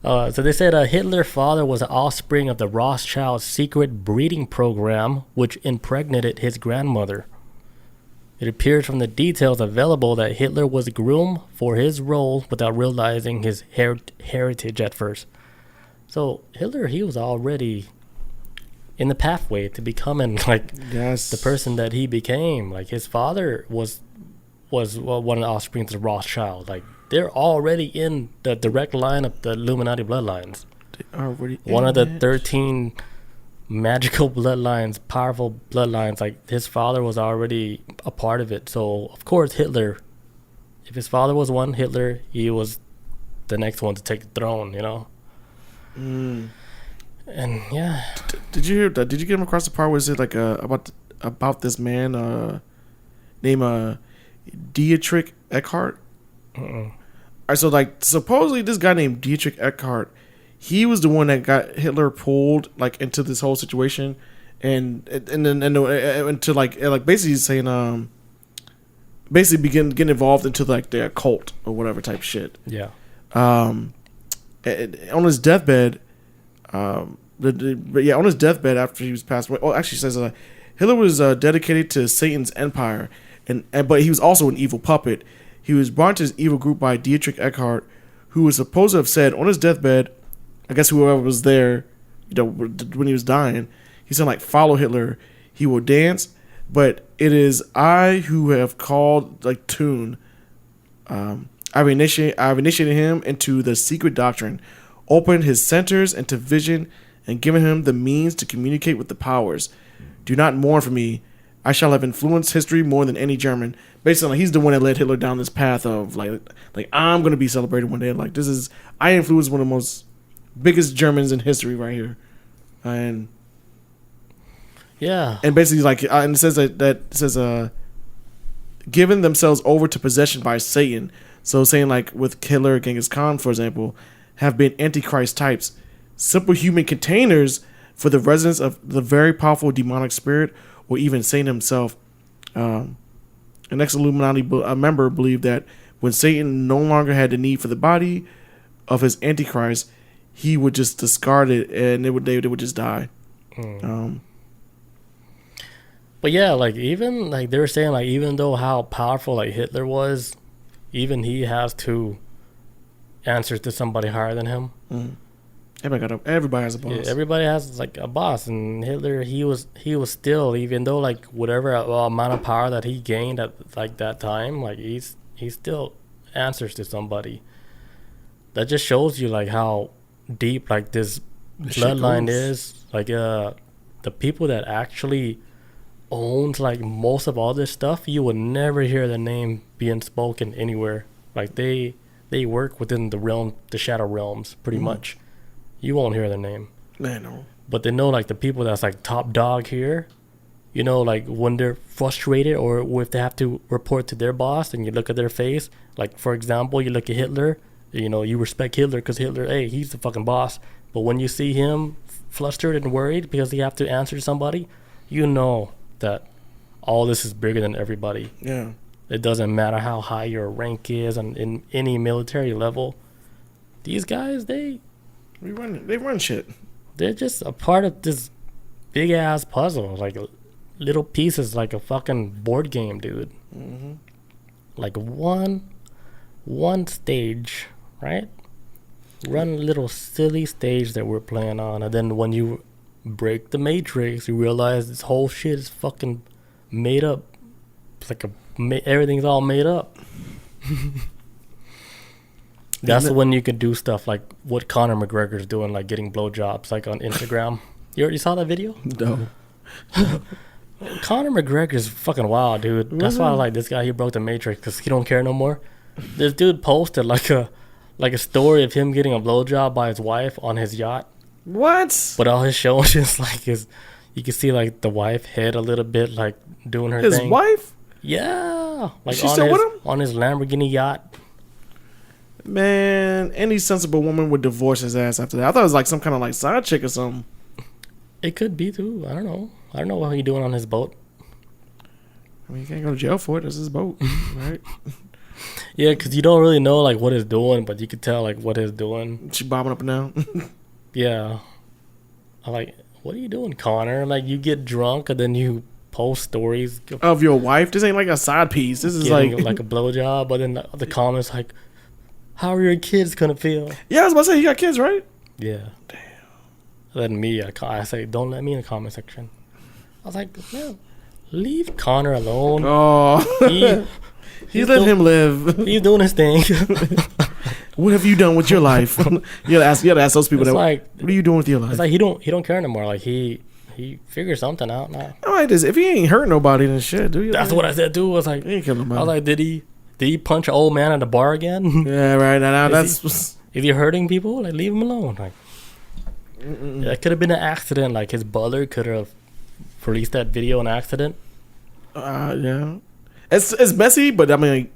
So they said Hitler's father was an offspring of the Rothschild secret breeding program, which impregnated his grandmother. It appears from the details available that Hitler was groomed for his role without realizing his heritage at first. So Hitler, he was already in the pathway to becoming like the person that he became. Like his father was one of the offspring of the Rothschild. Like they're already in the direct line of the Illuminati bloodlines. One of the 13 magical bloodlines, powerful bloodlines. Like his father was already a part of it. So of course Hitler, if his father was one, Hitler, he was the next one to take the throne, you know. And yeah, did you hear that? Did you get him across the part where it like about this man named Dietrich Eckhart? All right, so like supposedly this guy named Dietrich Eckhart, he was the one that got Hitler pulled like into this whole situation, and then into like basically saying basically getting involved into like the occult or whatever type shit. Yeah. On his deathbed, on his deathbed after he was passed away. Oh, actually, says Hitler was dedicated to Satan's empire, but he was also an evil puppet. He was brought into his evil group by Dietrich Eckart, who was supposed to have said on his deathbed, I guess whoever was there, when he was dying, he said like, "Follow Hitler. He will dance, but it is I who have called like tune. I've initiated him into the secret doctrine, opened his centers into vision, and given him the means to communicate with the powers. Do not mourn for me. I shall have influenced history more than any German." Basically, like, he's the one that led Hitler down this path of like I'm gonna be celebrated one day. Like I influenced one of the most biggest Germans in history right here, and yeah, and basically like and it says that says given themselves over to possession by Satan. So saying like with Hitler, Genghis Khan, for example, have been antichrist types, simple human containers for the residence of the very powerful demonic spirit, or even Satan himself. An ex-Illuminati member believed that when Satan no longer had the need for the body of his antichrist, he would just discard it, and they would just die. But yeah, like even like they were saying, like even though how powerful like Hitler was, even he has to answer to somebody higher than him. Everybody has a boss. Yeah, everybody has like a boss, and Hitler, he was still, even though like whatever amount of power that he gained at like that time, like he still answers to somebody. That just shows you like how deep like this bloodline is. Like the people that actually owns like most of all this stuff, you would never hear the name being spoken anywhere. Like they work within the shadow realms pretty much. You won't hear their name. No. But they know like the people that's like top dog here, you know, like when they're frustrated or if they have to report to their boss and you look at their face, like for example, you look at Hitler, you know, you respect Hitler because Hitler, hey, he's the fucking boss. But when you see him flustered and worried because he have to answer to somebody, you know that all this is bigger than everybody. Yeah. It doesn't matter how high your rank is in any military level. These guys, they run shit. They're just a part of this big ass puzzle, like little pieces, like a fucking board game, dude. Mm-hmm. Like one stage, right? Run little silly stage that we're playing on, and then when you break the matrix, you realize this whole shit is fucking made up. It's like everything's all made up. That's when you could do stuff like what Conor McGregor's doing, like getting blowjobs, like on Instagram. You already saw that video? No. Conor McGregor's fucking wild, dude. That's why I like this guy. He broke the matrix because he don't care no more. This dude posted like a story of him getting a blowjob by his wife on his yacht. What? But all his showing is like you can see like the wife head a little bit, like doing her thing. His wife? Yeah, like she's still with him on his Lamborghini yacht. Man, any sensible woman would divorce his ass after that. I thought it was like some kind of like side chick or something. It could be too. I don't know what he's doing on his boat. I mean, you can't go to jail for it. It's his boat, right? Yeah, because you don't really know like what he's doing, but you could tell like what he's doing. She bobbing up and down. Yeah, I'm like, what are you doing, Connor? Like you get drunk and then you post stories of your wife. This ain't like a side piece. This is like a blowjob. But then the comments like, how are your kids gonna feel? Yeah, I was about to say, you got kids, right? Yeah. Damn. Then me, I say, don't let me in the comment section. I was like, man, leave Connor alone. Oh, he's letting him live. He's doing his thing. What have you done with your life? you gotta ask those people. What are you doing with your life? It's like he don't care anymore. Like he figured something out now. All right, if he ain't hurt nobody, then shit, do you? That's what I said too. I was like, he ain't killing nobody. I was like, did he punch an old man at the bar again? Yeah, right. Now is he hurting people? Like, leave him alone. Like, that could have been an accident. Like, his brother could have released that video on accident. Yeah. It's messy, but I mean,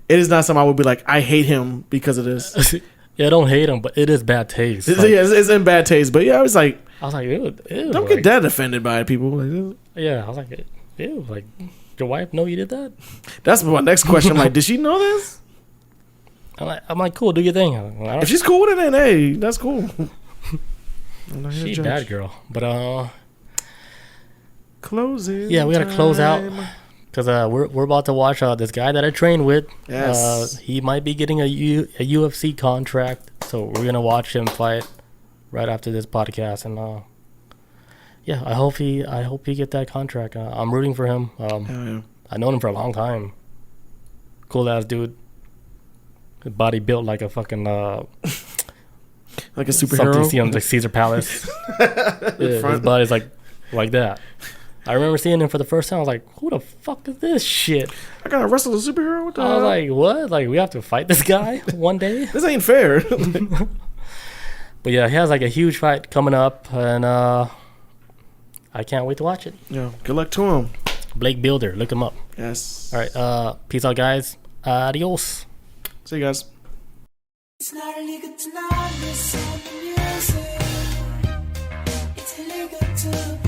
it is not something I would be like, I hate him because of this. Yeah, I don't hate him, but it is bad taste. It's, Like, yeah, it's in bad taste. But yeah, I was like, ew, don't like, get that offended by it, people. Like, yeah, I was like, ew, like, your wife know you did that? that's my next question. I'm like, did she know this? I'm like, cool, do your thing. I If she's cool with it, then hey, that's cool. I'm not here to she's judge. bad girl, but Closing. yeah, we gotta close out time. because we're about to watch this guy that I trained with. Yes. He might be getting a UFC contract, so we're gonna watch him fight right after this podcast, and yeah, I hope he get that contract. I'm rooting for him. Yeah. I known him for a long time. Cool ass dude. His body built like a fucking Like a something superhero. you see on the Caesar Palace. Yeah, his body's like that. I remember seeing him for the first time. I was like, who the fuck is this shit? I gotta wrestle a superhero? What the I was hell? like, what? Like, we have to fight this guy one day? This ain't fair. But yeah, he has like a huge fight coming up, and I can't wait to watch it. Yeah. Good luck to him. Blake Builder, look him up. Yes. All right, peace out, guys. Adios. See you guys. It's not illegal to not listen to music. It's illegal to